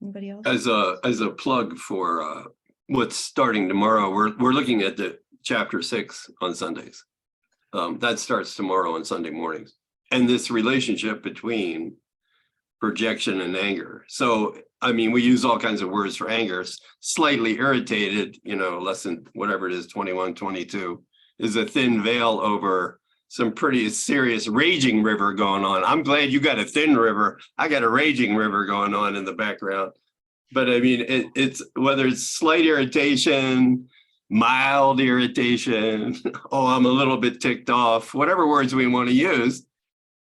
Anybody else? As a plug for what's starting tomorrow, we're looking at the chapter 6 on Sundays. That starts tomorrow on Sunday mornings. And this relationship between projection and anger. So, I mean, we use all kinds of words for anger. Slightly irritated, you know, lesson, whatever it is, 21, 22, is a thin veil over some pretty serious raging river going on. I'm glad you got a thin river. I got a raging river going on in the background. But I mean, it's whether it's slight irritation, mild irritation, oh, I'm a little bit ticked off, whatever words we want to use,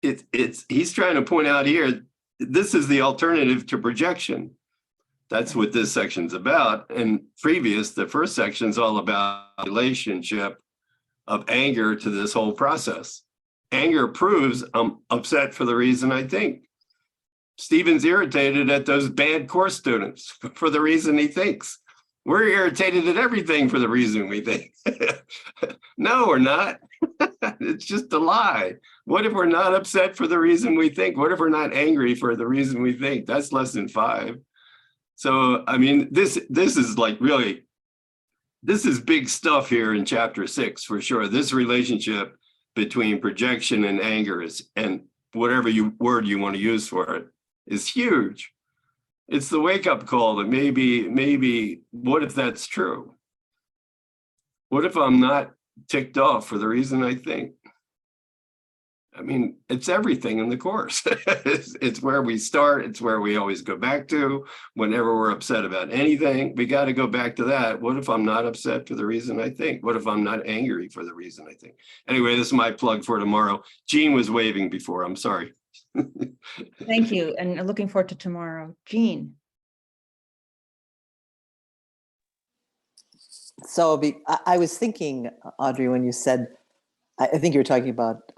he's trying to point out here, this is the alternative to projection. That's what this section's about. And the first section's all about relationship of anger to this whole process. Anger proves I'm upset for the reason I think. Stephen's irritated at those bad course students for the reason he thinks. We're irritated at everything for the reason we think. No, we're not. It's just a lie. What if we're not upset for the reason we think? What if we're not angry for the reason we think? That's lesson 5. So, I mean, this is like really, this is big stuff here in chapter 6 for sure. This relationship between projection and anger is, and whatever word you want to use for it, is huge. It's the wake-up call that maybe, what if that's true? What if I'm not ticked off for the reason I think? I mean, it's everything in the course. It's where we start. It's where we always go back to whenever we're upset about anything. We got to go back to that. What if I'm not upset for the reason I think? What if I'm not angry for the reason I think? Anyway, this is my plug for tomorrow. Jean was waving before. I'm sorry. Thank you, and looking forward to tomorrow. Jean? So I was thinking, Audrey, when you said, I think you were talking about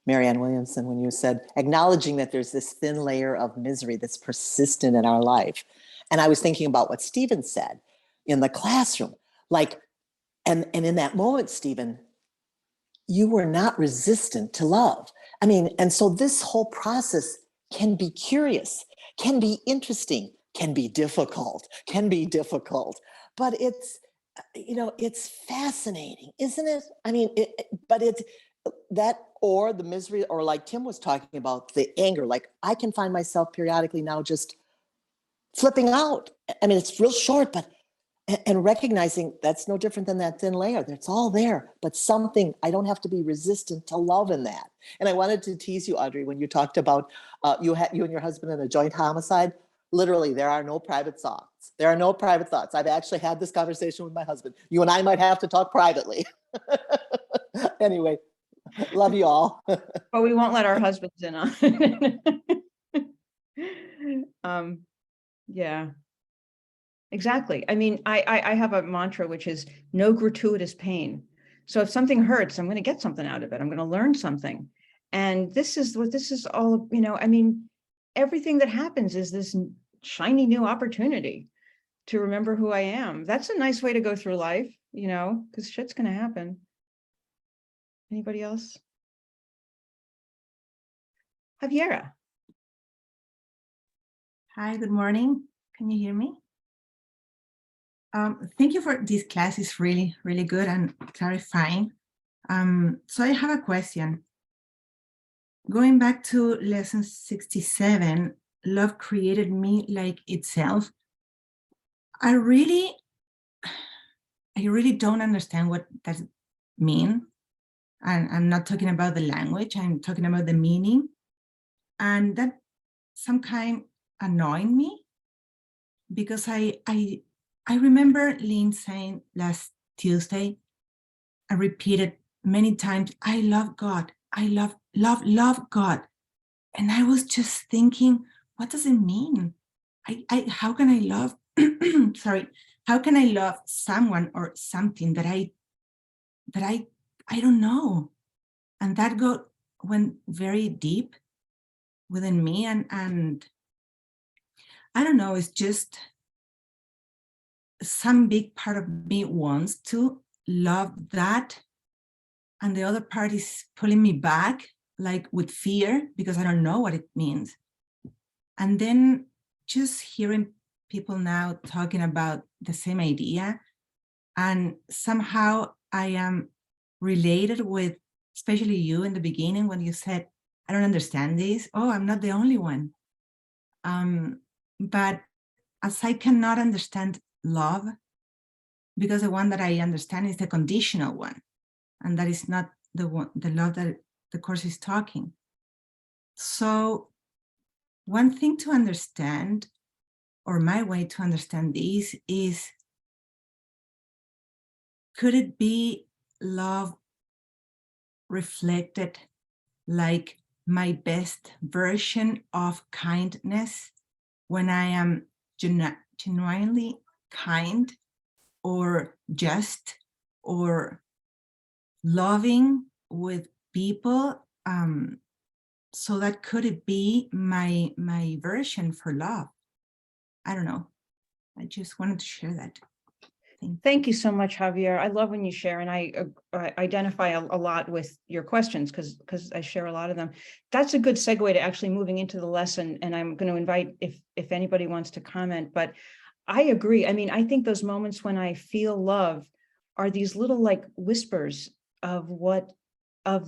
Marianne Williamson, when you said acknowledging that there's this thin layer of misery that's persistent in our life. And I was thinking about what Stephen said in the classroom. Like, and in that moment, Stephen, you were not resistant to love. I mean, and so this whole process can be curious, can be interesting, can be difficult, but it's, you know, it's fascinating, isn't it? I mean, but it's that, or the misery, or like Tim was talking about, the anger, like I can find myself periodically now just flipping out. I mean, it's real short, but and recognizing that's no different than that thin layer. That's all there, but something, I don't have to be resistant to love in that. And I wanted to tease you, Audrey, when you talked about you and your husband in a joint homicide. Literally, there are no private thoughts. There are no private thoughts. I've actually had this conversation with my husband. You and I might have to talk privately. Anyway, love you all. But we won't let our husbands in on. Yeah. Exactly. I mean, I have a mantra, which is no gratuitous pain. So if something hurts, I'm going to get something out of it. I'm going to learn something. And this is what this is all, you know, I mean, everything that happens is this shiny new opportunity to remember who I am. That's a nice way to go through life, you know, because shit's going to happen. Anybody else? Javiera. Hi, good morning. Can you hear me? Thank you for this class. It's really, really good and clarifying. So I have a question. Going back to lesson 67, love created me like itself. I really don't understand what that means. And I'm not talking about the language, I'm talking about the meaning. And that some kind annoying me because I remember Lynn saying last Tuesday, I repeated many times, I love God. I love God. And I was just thinking, what does it mean? How can I love, sorry, how can I love someone or something that I don't know? And that went very deep within me. And I don't know, it's just some big part of me wants to love that. And the other part is pulling me back, like with fear, because I don't know what it means. And then just hearing people now talking about the same idea, and somehow I am related with, especially you in the beginning when you said, I don't understand this. Oh, I'm not the only one. But as I cannot understand love, because the one that I understand is the conditional one, and that is not the love that the course is talking. So one thing to understand, or my way to understand this, is could it be love reflected like my best version of kindness when I am genuinely kind or just or loving with people? So that could it be my version for love? I don't know. I just wanted to share that. Thank you so much, Javier. I love when you share, and I identify a lot with your questions because I share a lot of them. That's a good segue to actually moving into the lesson, and I'm going to invite if anybody wants to comment. But I agree. I mean, I think those moments when I feel love are these little like whispers of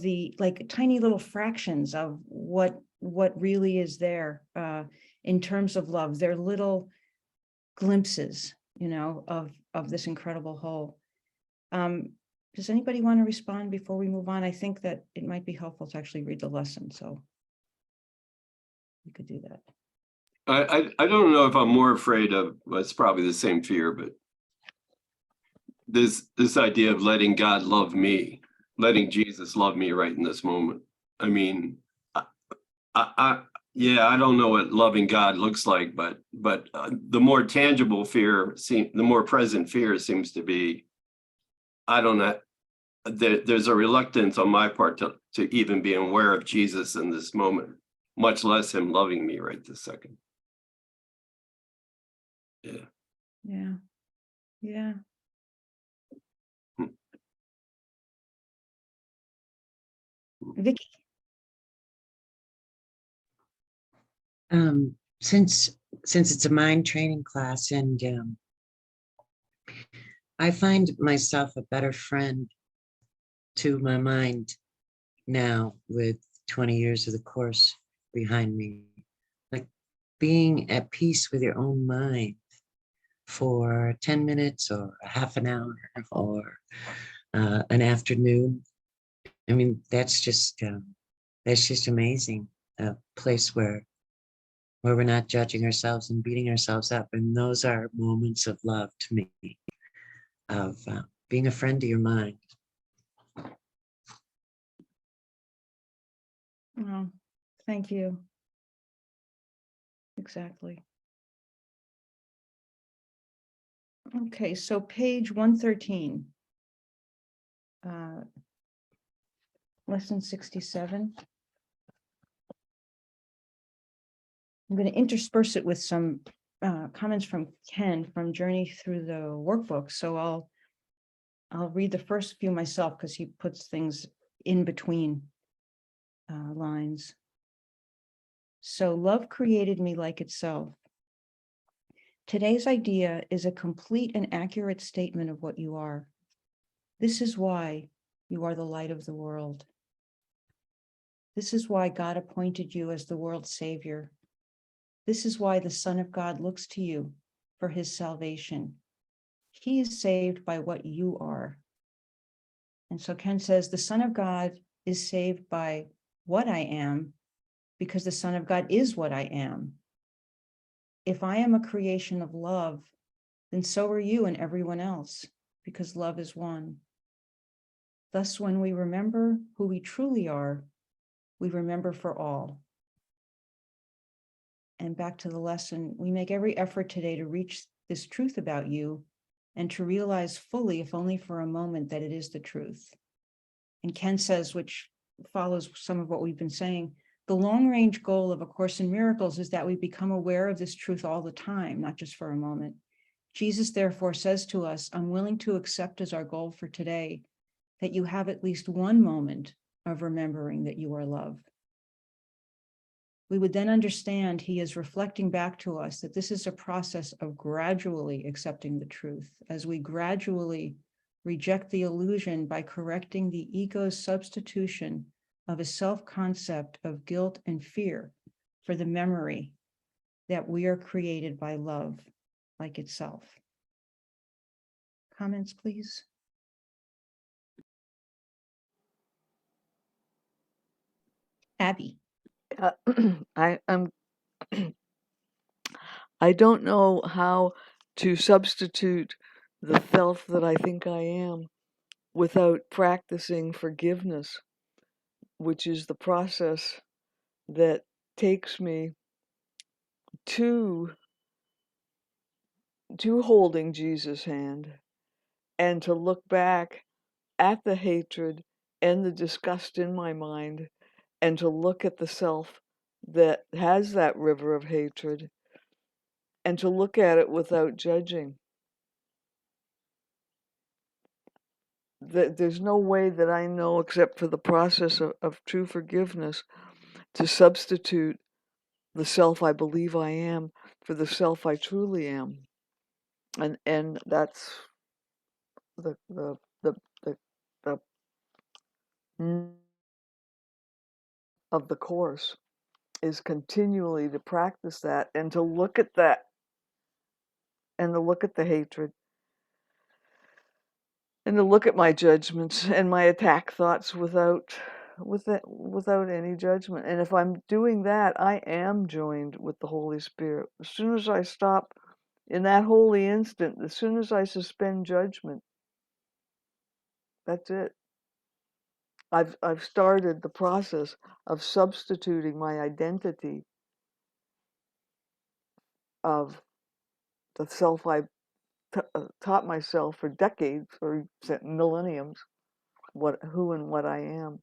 the like tiny little fractions of what really is there in terms of love. They're little glimpses, you know, of this incredible whole. Does anybody want to respond before we move on? I think that it might be helpful to actually read the lesson, so we could do that. I don't know if I'm more afraid of, well, it's probably the same fear, but this idea of letting God love me, letting Jesus love me right in this moment. I mean, Yeah, I don't know what loving God looks like, but the more tangible fear, the more present fear seems to be, I don't know, there's a reluctance on my part to even be aware of Jesus in this moment, much less him loving me right this second. Yeah. Yeah. Yeah. Vicky. Since it's a mind training class, and I find myself a better friend to my mind now with 20 years of the course behind me. Like being at peace with your own mind for 10 minutes or a half an hour or an afternoon. I mean, that's just amazing. A place where we're not judging ourselves and beating ourselves up. And those are moments of love to me, of being a friend to your mind. Oh, thank you. Exactly. Okay, so page 113. Lesson 67. I'm going to intersperse it with some comments from Ken from Journey Through the Workbook. So I'll read the first few myself because he puts things in between lines. So love created me like itself. Today's idea is a complete and accurate statement of what you are. This is why you are the light of the world. This is why God appointed you as the world's savior. This is why the Son of God looks to you for his salvation. He is saved by what you are. And so Ken says, the Son of God is saved by what I am, because the Son of God is what I am. If I am a creation of love, then so are you and everyone else, because love is one. Thus, when we remember who we truly are, we remember for all. And back to the lesson, we make every effort today to reach this truth about you and to realize fully, if only for a moment, that it is the truth. And Ken says, which follows some of what we've been saying, the long-range goal of A Course in Miracles is that we become aware of this truth all the time, not just for a moment. Jesus therefore says to us, I'm willing to accept as our goal for today that you have at least one moment of remembering that you are love. We would then understand he is reflecting back to us that this is a process of gradually accepting the truth, as we gradually reject the illusion by correcting the ego's substitution of a self-concept of guilt and fear for the memory that we are created by love like itself. Comments, please. Abby. I'm I don't know how to substitute the self that I think I am without practicing forgiveness, which is the process that takes me to holding Jesus' hand and to look back at the hatred and the disgust in my mind and to look at the self that has that river of hatred and to look at it without judging. There's no way that I know, except for the process of true forgiveness, to substitute the self I believe I am for the self I truly am. And that's the of the course, is continually to practice that and to look at that and to look at the hatred and to look at my judgments and my attack thoughts without any judgment. And if I'm doing that, I am joined with the Holy Spirit. As soon as I stop in that holy instant, as soon as I suspend judgment, that's it. I've started the process of substituting my identity of the self I taught myself for decades or millenniums, who and what I am,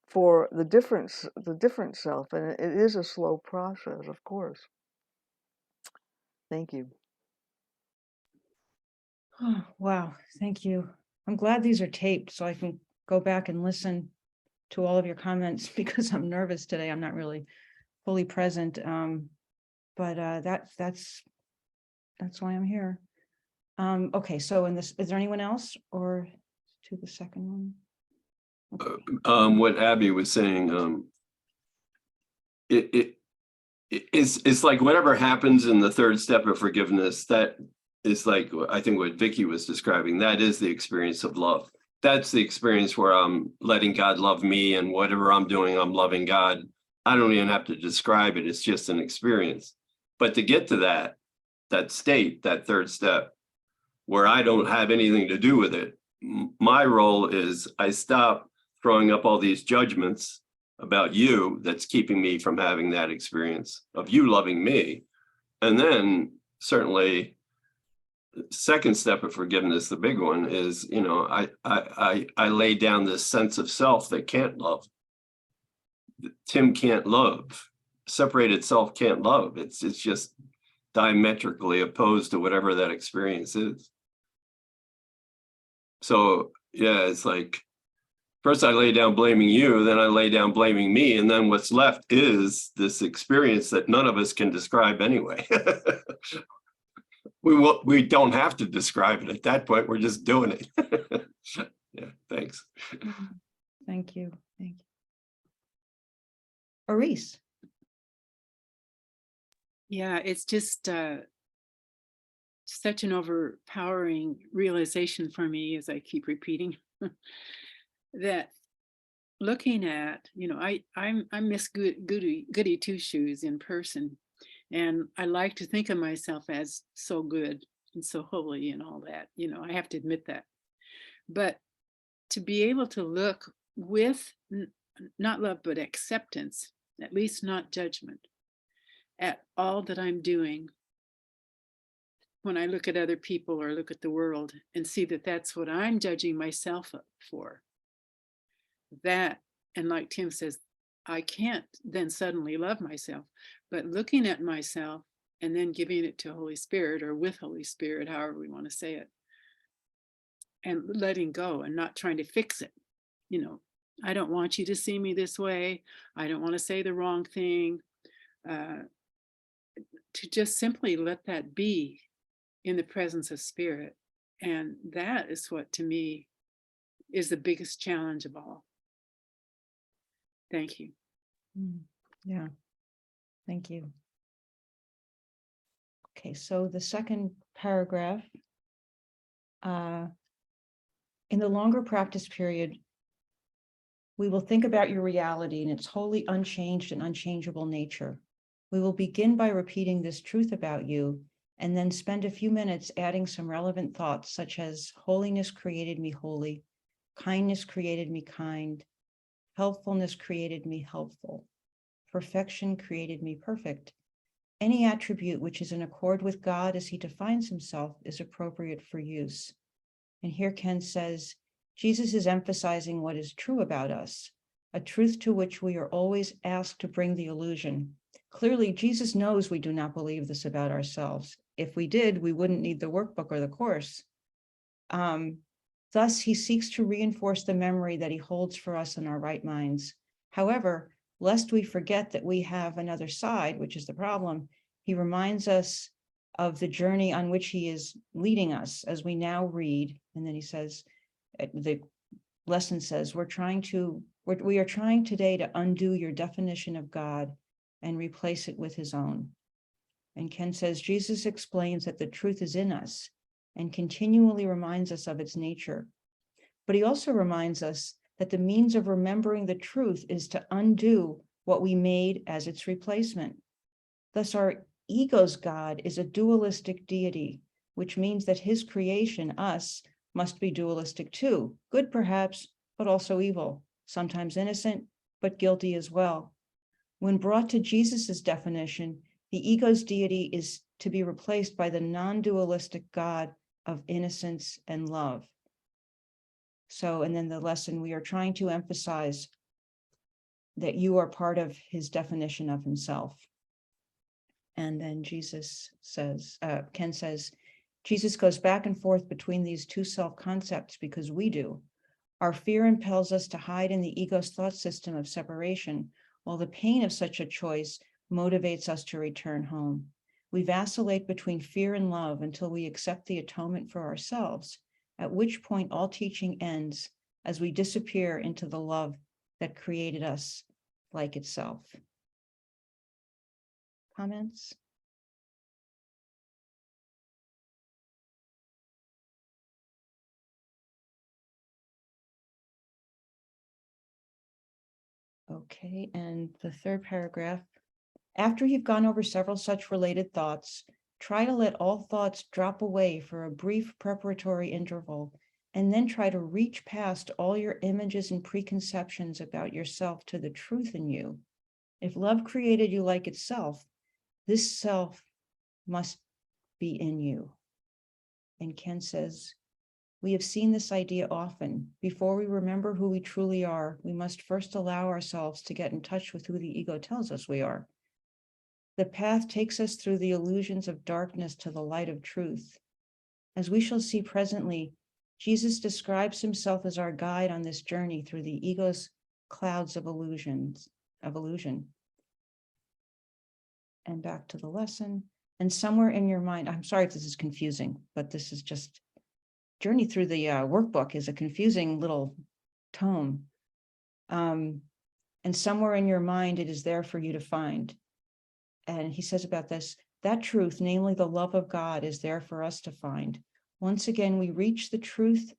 for the different self, and it is a slow process, of course. Thank you. Oh, wow, thank you. I'm glad these are taped so I can go back and listen to all of your comments because I'm nervous today. I'm not really fully present. But that's why I'm here. Okay, so in this, is there anyone else or to the second one? Okay. What Abby was saying, it's like whatever happens in the third step of forgiveness, that is like, I think what Vicky was describing, that is the experience of love. That's the experience where I'm letting God love me, and whatever I'm doing, I'm loving God. I don't even have to describe it. It's just an experience. But to get to that state, that third step, where I don't have anything to do with it, my role is I stop throwing up all these judgments about you that's keeping me from having that experience of you loving me. And then certainly second step of forgiveness, the big one, is, I lay down this sense of self that can't love. Tim can't love. Separated self can't love. It's just diametrically opposed to whatever that experience is. So yeah, it's like, first I lay down blaming you, then I lay down blaming me, and then what's left is this experience that none of us can describe anyway. We don't have to describe it at that point. We're just doing it. Yeah, thanks. Thank you. Thank you. Aurice. Yeah, it's just such an overpowering realization for me, as I keep repeating, that looking at, I'm Miss Goody Two Shoes in person, and I like to think of myself as so good and so holy and all that. I have to admit that. But to be able to look with not love, but acceptance, at least not judgment, at all that I'm doing when I look at other people or look at the world and see that that's what I'm judging myself for. That, and like Tim says, I can't then suddenly love myself, but looking at myself and then giving it to Holy Spirit, or with Holy Spirit, however we want to say it, and letting go and not trying to fix it. I don't want you to see me this way. I don't want to say the wrong thing. To just simply let that be in the presence of Spirit. And that is what, to me, is the biggest challenge of all. Thank you. Yeah, thank you. Okay, so the second paragraph, in the longer practice period, we will think about your reality in its wholly unchanged and unchangeable nature. We will begin by repeating this truth about you, and then spend a few minutes adding some relevant thoughts, such as holiness created me holy, kindness created me kind, helpfulness created me helpful, perfection created me perfect. Any attribute which is in accord with God as he defines himself is appropriate for use. And here Ken says, Jesus is emphasizing what is true about us, a truth to which we are always asked to bring the illusion. Clearly, Jesus knows we do not believe this about ourselves. If we did, we wouldn't need the workbook or the course. Thus, he seeks to reinforce the memory that he holds for us in our right minds. However, lest we forget that we have another side, which is the problem, he reminds us of the journey on which he is leading us as we now read. And then he says, the lesson says, we are trying today to undo your definition of God and replace it with his own. And Ken says, Jesus explains that the truth is in us and continually reminds us of its nature. But he also reminds us that the means of remembering the truth is to undo what we made as its replacement. Thus, our ego's God is a dualistic deity, which means that his creation, us, must be dualistic too, good perhaps, but also evil. sometimes innocent, but guilty as well. When brought to Jesus's definition, the ego's deity is to be replaced by the non-dualistic God of innocence and love. So, and then the lesson, we are trying to emphasize that you are part of his definition of himself. And then Jesus says, Ken says, Jesus goes back and forth between these two self-concepts because we do. Our fear impels us to hide in the ego's thought system of separation, while the pain of such a choice motivates us to return home. We vacillate between fear and love until we accept the atonement for ourselves, at which point all teaching ends as we disappear into the love that created us like itself. Comments? Okay, and the third paragraph. After you've gone over several such related thoughts, try to let all thoughts drop away for a brief preparatory interval, and then try to reach past all your images and preconceptions about yourself to the truth in you. If love created you like itself, this self must be in you. And Ken says, we have seen this idea often. Before we remember who we truly are, we must first allow ourselves to get in touch with who the ego tells us we are. The path takes us through the illusions of darkness to the light of truth. As we shall see presently, Jesus describes himself as our guide on this journey through the ego's clouds of illusion. And back to the lesson. And somewhere in your mind, I'm sorry if this is confusing, but this is just journey through the workbook is a confusing little tome. And somewhere in your mind, it is there for you to find. And he says about this, that truth, namely the love of God, is there for us to find. Once again, we reach the truth.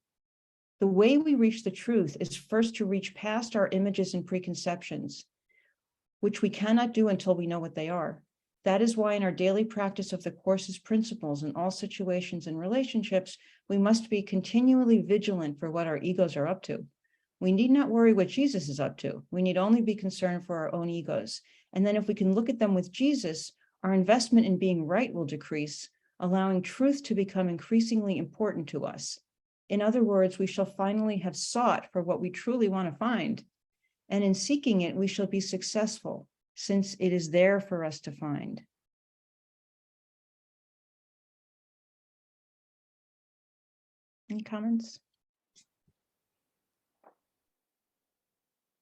The way we reach the truth is first to reach past our images and preconceptions, which we cannot do until we know what they are. That is why in our daily practice of the Course's principles in all situations and relationships, we must be continually vigilant for what our egos are up to. We need not worry what Jesus is up to. We need only be concerned for our own egos. And then if we can look at them with Jesus, our investment in being right will decrease, allowing truth to become increasingly important to us. In other words, we shall finally have sought for what we truly want to find. And in seeking it, we shall be successful, since it is there for us to find. Any comments?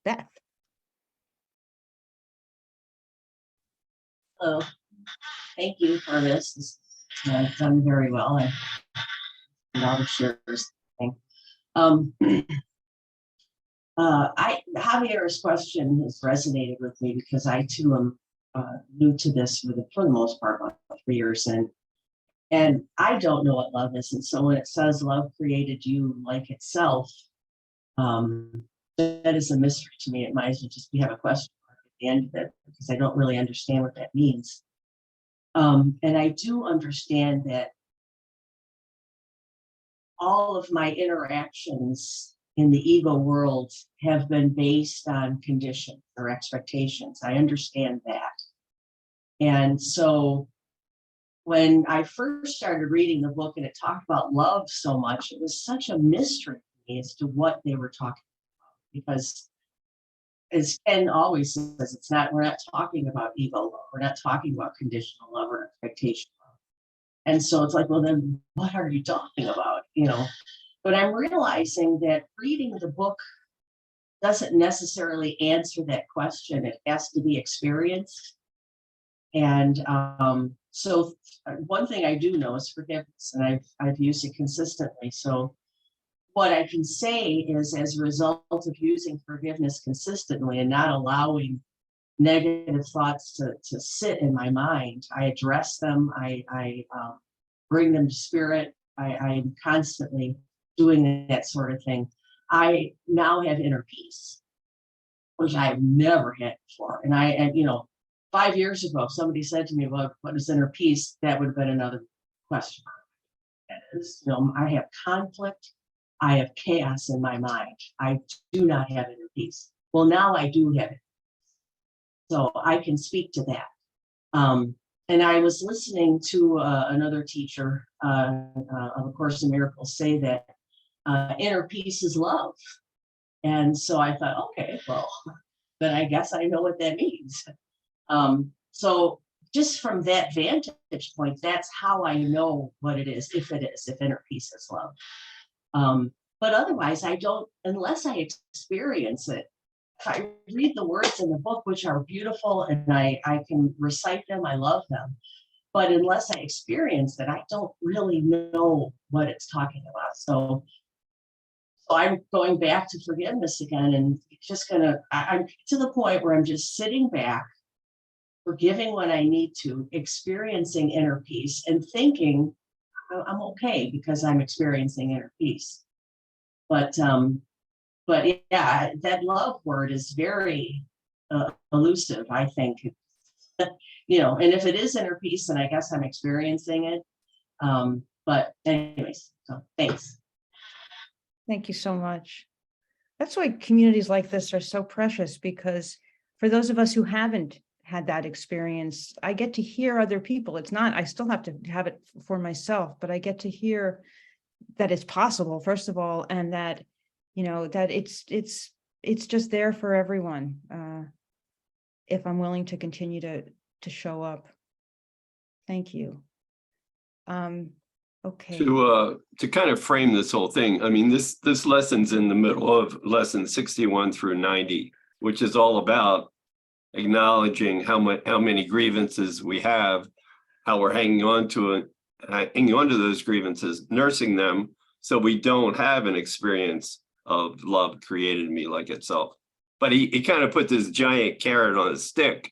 Beth. Hello, thank you for this. This is done very well. And all the shares thing. Javier's question has resonated with me because I too am new to this for the most part, about 3 years in. And I don't know what love is. And so when it says love created you like itself, that is a mystery to me. It might as well just have a question mark at the end of it because I don't really understand what that means. And I do understand that all of my interactions in the ego world have been based on conditions or expectations. I understand that. And so when I first started reading the book and it talked about love so much, it was such a mystery to me as to what they were talking about. Because as Ken always says, we're not talking about ego love. We're not talking about conditional love or expectation love. And so it's like, well, then what are you talking about? But I'm realizing that reading the book doesn't necessarily answer that question. It has to be experienced. And so one thing I do know is forgiveness, and I've used it consistently. So what I can say is, as a result of using forgiveness consistently and not allowing negative thoughts to sit in my mind, I address them, I bring them to spirit. I'm constantly doing that sort of thing. I now have inner peace, which I've never had before. And 5 years ago, if somebody said to me, well, what is inner peace? That would have been another question. That is, I have conflict. I have chaos in my mind. I do not have inner peace. Well, now I do have it. So I can speak to that. And I was listening to another teacher of A Course in Miracles say that inner peace is love. And so I thought, okay, well, then I guess I know what that means. So just from that vantage point, that's how I know what it is, if inner peace is love. But otherwise, I don't, unless I experience it. If I read the words in the book, which are beautiful, and I can recite them, I love them. But unless I experience it, I don't really know what it's talking about. So I'm going back to forgiveness again, and just I'm to the point where I'm just sitting back, forgiving when I need to, experiencing inner peace, and thinking I'm okay because I'm experiencing inner peace. But yeah, that love word is very elusive, I think. You know, and if it is inner peace, then I guess I'm experiencing it. But anyways, so thanks. Thank you so much. That's why communities like this are so precious, because for those of us who haven't had that experience, I get to hear other people. It's not, I still have to have it for myself, but I get to hear that it's possible, first of all, and that, you know, that it's just there for everyone. If I'm willing to continue to show up. Thank you. Okay. To kind of frame this whole thing, I mean, this lesson's in the middle of lesson 61 through 90, which is all about acknowledging how many grievances we have, how we're hanging on to those grievances, nursing them, so we don't have an experience of love created me like itself. But he kind of put this giant carrot on a stick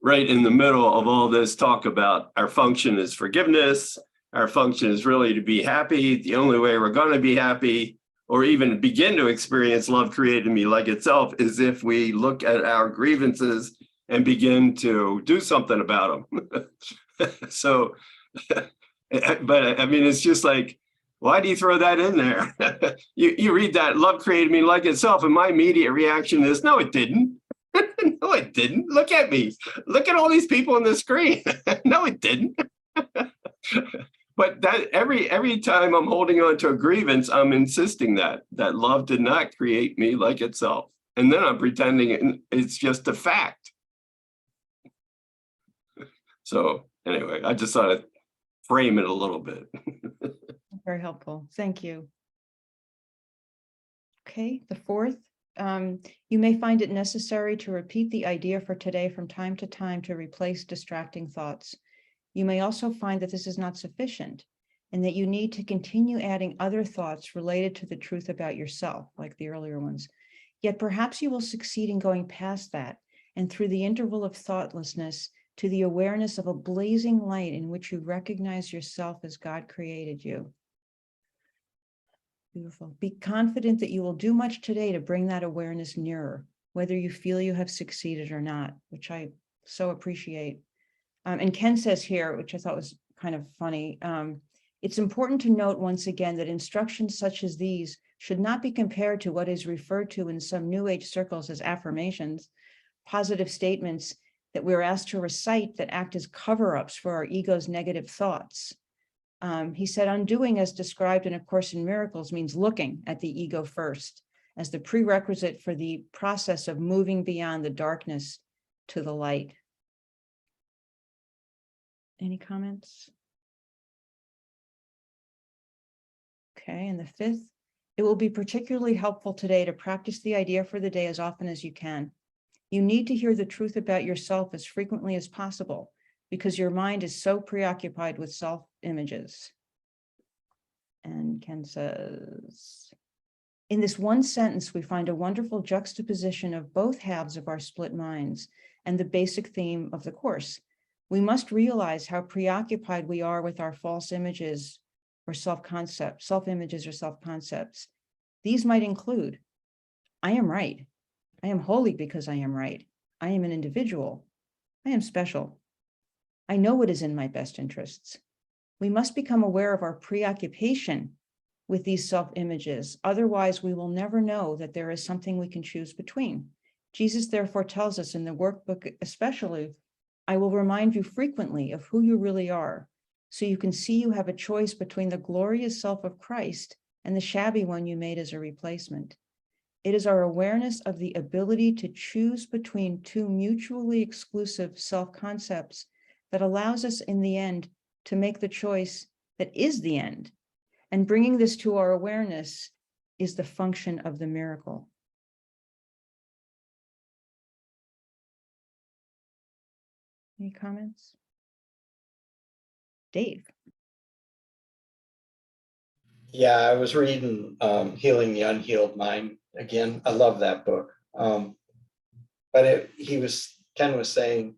right in the middle of all this talk about our function is forgiveness. Our function is really to be happy. The only way we're going to be happy or even begin to experience love created me like itself is if we look at our grievances and begin to do something about them. So, but I mean, it's just like, why do you throw that in there? You read that love created me like itself, and my immediate reaction is, no, it didn't. No, it didn't. Look at me. Look at all these people on the screen. No, it didn't. But that every time I'm holding on to a grievance, I'm insisting that love did not create me like itself. And then I'm pretending it's just a fact. So anyway, I just thought I'd frame it a little bit. Very helpful. Thank you. Okay, the fourth. You may find it necessary to repeat the idea for today from time to time to replace distracting thoughts. You may also find that this is not sufficient and that you need to continue adding other thoughts related to the truth about yourself, like the earlier ones. Yet perhaps you will succeed in going past that and through the interval of thoughtlessness to the awareness of a blazing light in which you recognize yourself as God created you. Beautiful. Be confident that you will do much today to bring that awareness nearer, whether you feel you have succeeded or not, which I so appreciate. And Ken says here, which I thought was kind of funny, it's important to note once again that instructions such as these should not be compared to what is referred to in some New Age circles as affirmations, positive statements that we're asked to recite that act as cover-ups for our ego's negative thoughts. He said, undoing as described in A Course in Miracles means looking at the ego first as the prerequisite for the process of moving beyond the darkness to the light. Any comments? Okay, and the fifth, it will be particularly helpful today to practice the idea for the day as often as you can. You need to hear the truth about yourself as frequently as possible because your mind is so preoccupied with self-images. And Ken says, in this one sentence, we find a wonderful juxtaposition of both halves of our split minds and the basic theme of the Course. We must realize how preoccupied we are with our false images or self-concepts, self-images or self-concepts. These might include, I am right. I am holy because I am right. I am an individual. I am special. I know what is in my best interests. We must become aware of our preoccupation with these self-images. Otherwise, we will never know that there is something we can choose between. Jesus therefore tells us in the workbook especially, I will remind you frequently of who you really are, so you can see you have a choice between the glorious self of Christ and the shabby one you made as a replacement. It is our awareness of the ability to choose between two mutually exclusive self-concepts that allows us in the end to make the choice that is the end. And bringing this to our awareness is the function of the miracle. Any comments? Dave. Yeah, I was reading Healing the Unhealed Mind again. I love that book. But Ken was saying,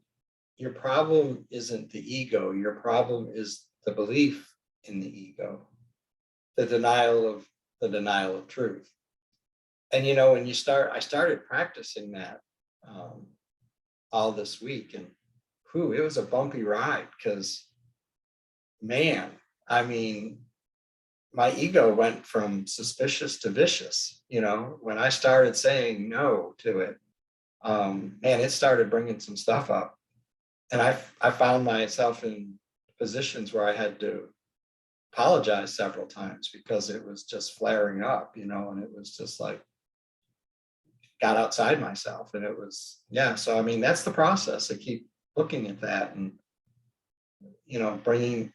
your problem isn't the ego, your problem is the belief in the ego, the denial of truth. And when I started practicing that all this week, and it was a bumpy ride, because man, I mean, my ego went from suspicious to vicious. When I started saying no to it, man, it started bringing some stuff up. And I found myself in positions where I had to apologize several times because it was just flaring up, and it was just like, got outside myself. And it was, yeah. So, I mean, that's the process. I keep looking at that and, bringing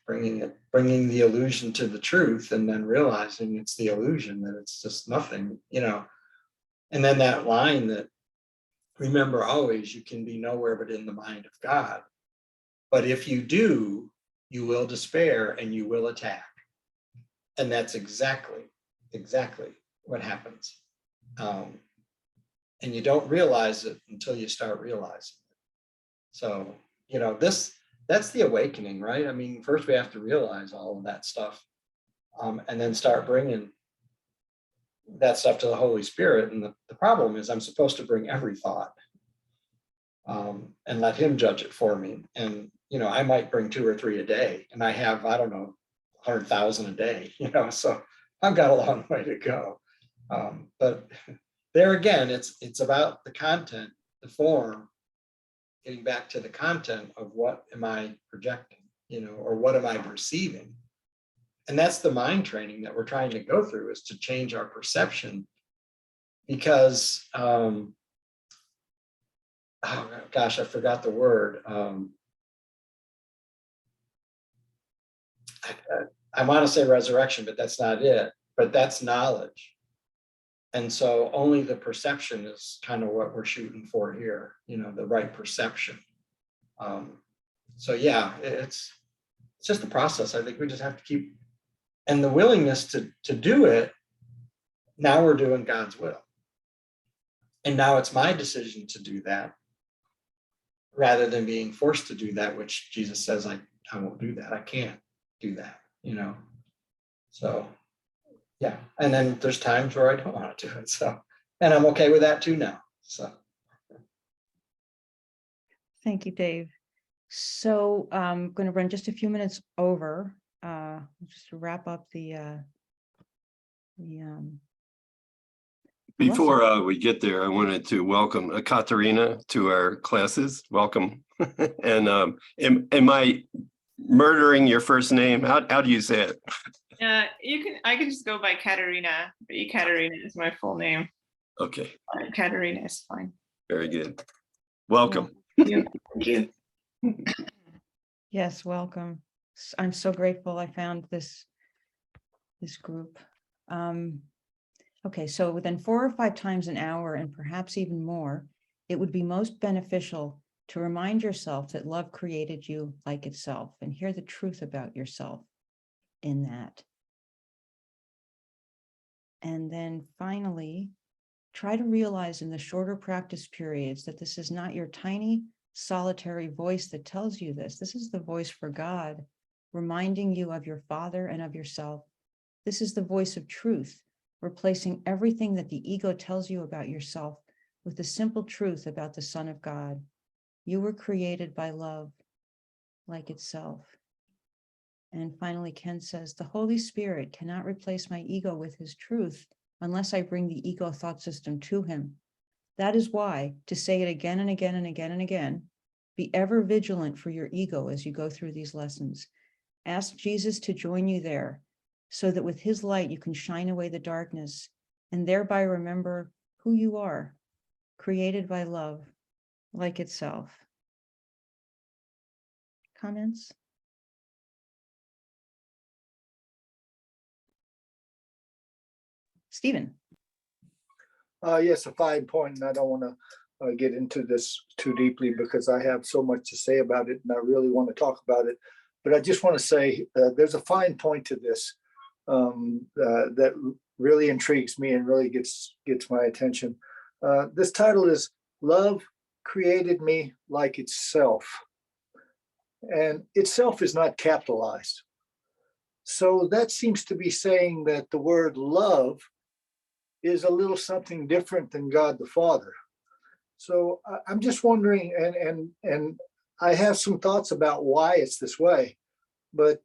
the illusion to the truth, and then realizing it's the illusion, that it's just nothing, and then that line that, remember always, you can be nowhere but in the mind of God. But if you do, you will despair and you will attack. And that's exactly what happens. And you don't realize it until you start realizing it. So, that's the awakening, right? I mean, first we have to realize all of that stuff, and then start bringing that stuff to the Holy Spirit. And the problem is, I'm supposed to bring every thought and let him judge it for me. And, I might bring 2 or 3 a day, and I have, I don't know, 100,000 a day, so I've got a long way to go. But there again, it's about the content, the form, getting back to the content of what am I projecting, or what am I perceiving? And that's the mind training that we're trying to go through, is to change our perception. Because, oh gosh, I forgot the word. I want to say resurrection, but that's not it. But that's knowledge. And so only the perception is kind of what we're shooting for here, the right perception. So yeah, it's just a process. I think we just have to keep, and the willingness to do it. Now we're doing God's will. And now it's my decision to do that, rather than being forced to do that, which Jesus says, I won't do that. I can't do that, So yeah. And then there's times where I don't want to do it. So, and I'm okay with that too now. So. Thank you, Dave. So I'm going to run just a few minutes over, just to wrap up Before we get there, I wanted to welcome Katerina to our classes. Welcome. And am I murdering your first name? How do you say it? I can just go by Katerina, but Katerina is my full name. Okay. Katerina is fine. Very good. Welcome. Thank you. Yes, welcome. I'm so grateful I found this group. Okay, so within 4 or 5 times an hour, and perhaps even more, it would be most beneficial to remind yourself that love created you like itself, and hear the truth about yourself in that. And then finally, try to realize in the shorter practice periods that this is not your tiny, solitary voice that tells you this. This is the voice for God, reminding you of your Father and of yourself. This is the voice of truth, replacing everything that the ego tells you about yourself with the simple truth about the Son of God. You were created by love, like itself. And finally, Ken says, the Holy Spirit cannot replace my ego with his truth unless I bring the ego thought system to him. That is why, to say it again and again and again and again, be ever vigilant for your ego as you go through these lessons. Ask Jesus to join you there so that with his light you can shine away the darkness and thereby remember who you are, created by love, like itself. Comments? Stephen. Yes, a fine point, and I don't want to get into this too deeply because I have so much to say about it, and I really want to talk about it. But I just want to say there's a fine point to this that really intrigues me and really gets my attention. This title is "Love Created Me Like Itself," and itself is not capitalized. So that seems to be saying that the word love is a little something different than God the Father. So I'm just wondering, and I have some thoughts about why it's this way, but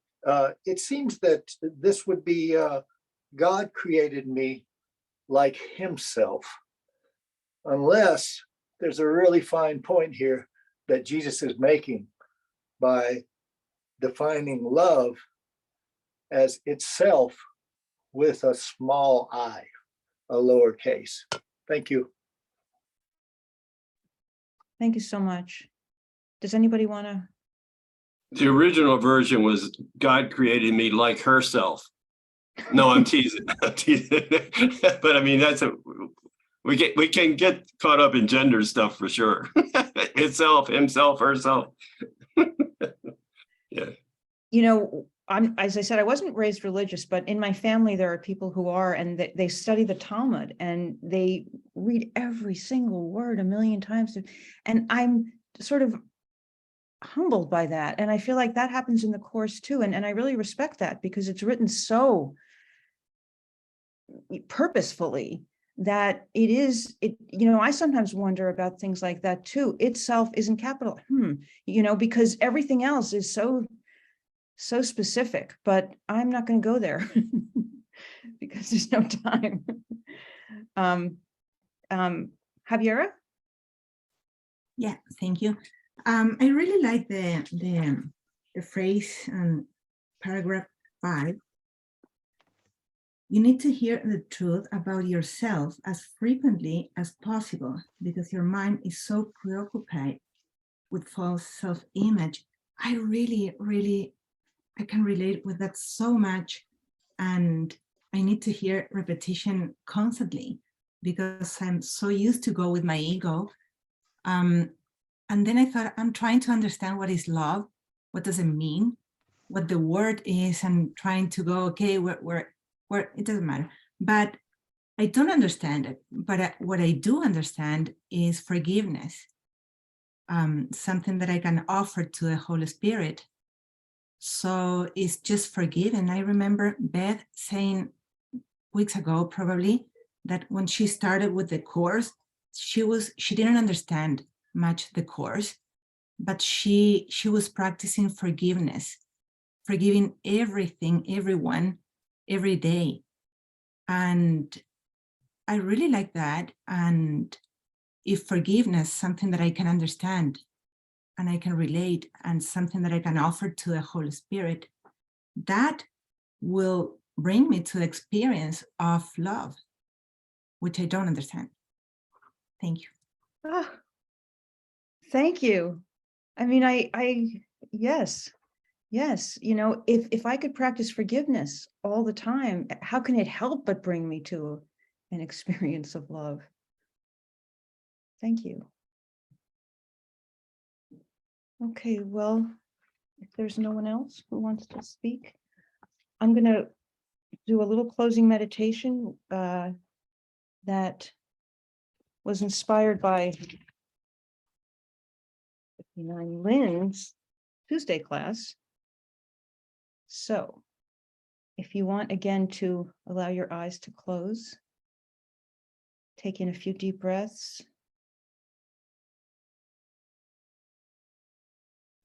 it seems that this would be God created me like himself, unless there's a really fine point here that Jesus is making by defining love as itself with a small I, a lowercase. Thank you. Thank you so much. Does anybody want to? The original version was God created me like herself. No, I'm teasing. I'm teasing. But I mean, we can get caught up in gender stuff for sure. Itself, himself, herself. Yeah. You know, as I said, I wasn't raised religious, but in my family, there are people who are, and they study the Talmud and they read every single word a million times. And I'm sort of humbled by that. And I feel like that happens in the course too. And I really respect that because it's written so purposefully that I sometimes wonder about things like that too. Itself isn't capital, because everything else is so specific, but I'm not going to go there because there's no time. Javiera? Yeah, thank you. I really like the phrase in paragraph 5. You need to hear the truth about yourself as frequently as possible because your mind is so preoccupied with false self-image. I can relate with that so much. And I need to hear repetition constantly because I'm so used to go with my ego. And then I thought, I'm trying to understand what is love. What does it mean? What the word is, and trying to go, okay, where it doesn't matter. But I don't understand it. But what I do understand is forgiveness. Something that I can offer to the Holy Spirit. So it's just forgiven. I remember Beth saying weeks ago, probably, that when she started with the course, she didn't understand much the course, but she was practicing forgiveness, forgiving everything, everyone, every day. And I really like that. And if forgiveness, something that I can understand and I can relate, and something that I can offer to the Holy Spirit, that will bring me to the experience of love, which I don't understand. Thank you. Ah, thank you. I mean, yes. If I could practice forgiveness all the time, how can it help but bring me to an experience of love? Thank you. Okay, well, if there's no one else who wants to speak, I'm going to do a little closing meditation that was inspired by 59 Lynn's Tuesday class. So if you want again to allow your eyes to close, take in a few deep breaths.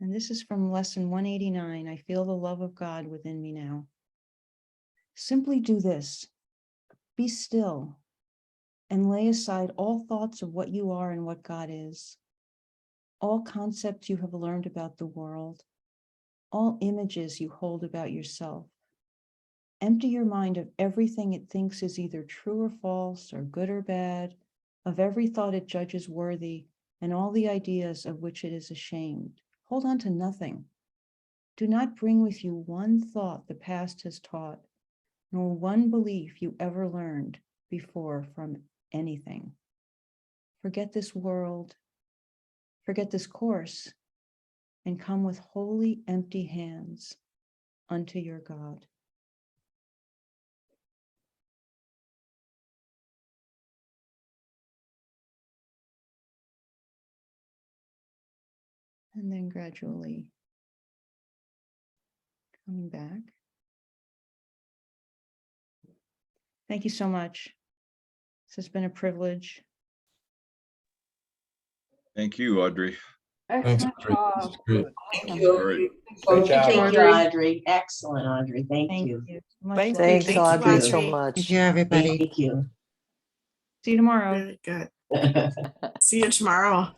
And this is from lesson 189. I feel the love of God within me now. Simply do this. Be still and lay aside all thoughts of what you are and what God is, all concepts you have learned about the world, all images you hold about yourself. Empty your mind of everything it thinks is either true or false, or good or bad, of every thought it judges worthy, and all the ideas of which it is ashamed. Hold on to nothing. Do not bring with you one thought the past has taught, nor one belief you ever learned before from anything. Forget this world, forget this course, and come with wholly empty hands unto your God. And then gradually coming back. Thank you so much. This has been a privilege. Thank you, Audrey. Excellent job. Thank you. All right. Great job, Thank you, Audrey. Audrey. Excellent, Audrey. Thank you. Much Thank love. you. Thanks, Thank you, Audrey, so Audrey. much. Thank you, everybody. Thank you. See you tomorrow. Very good. See you tomorrow.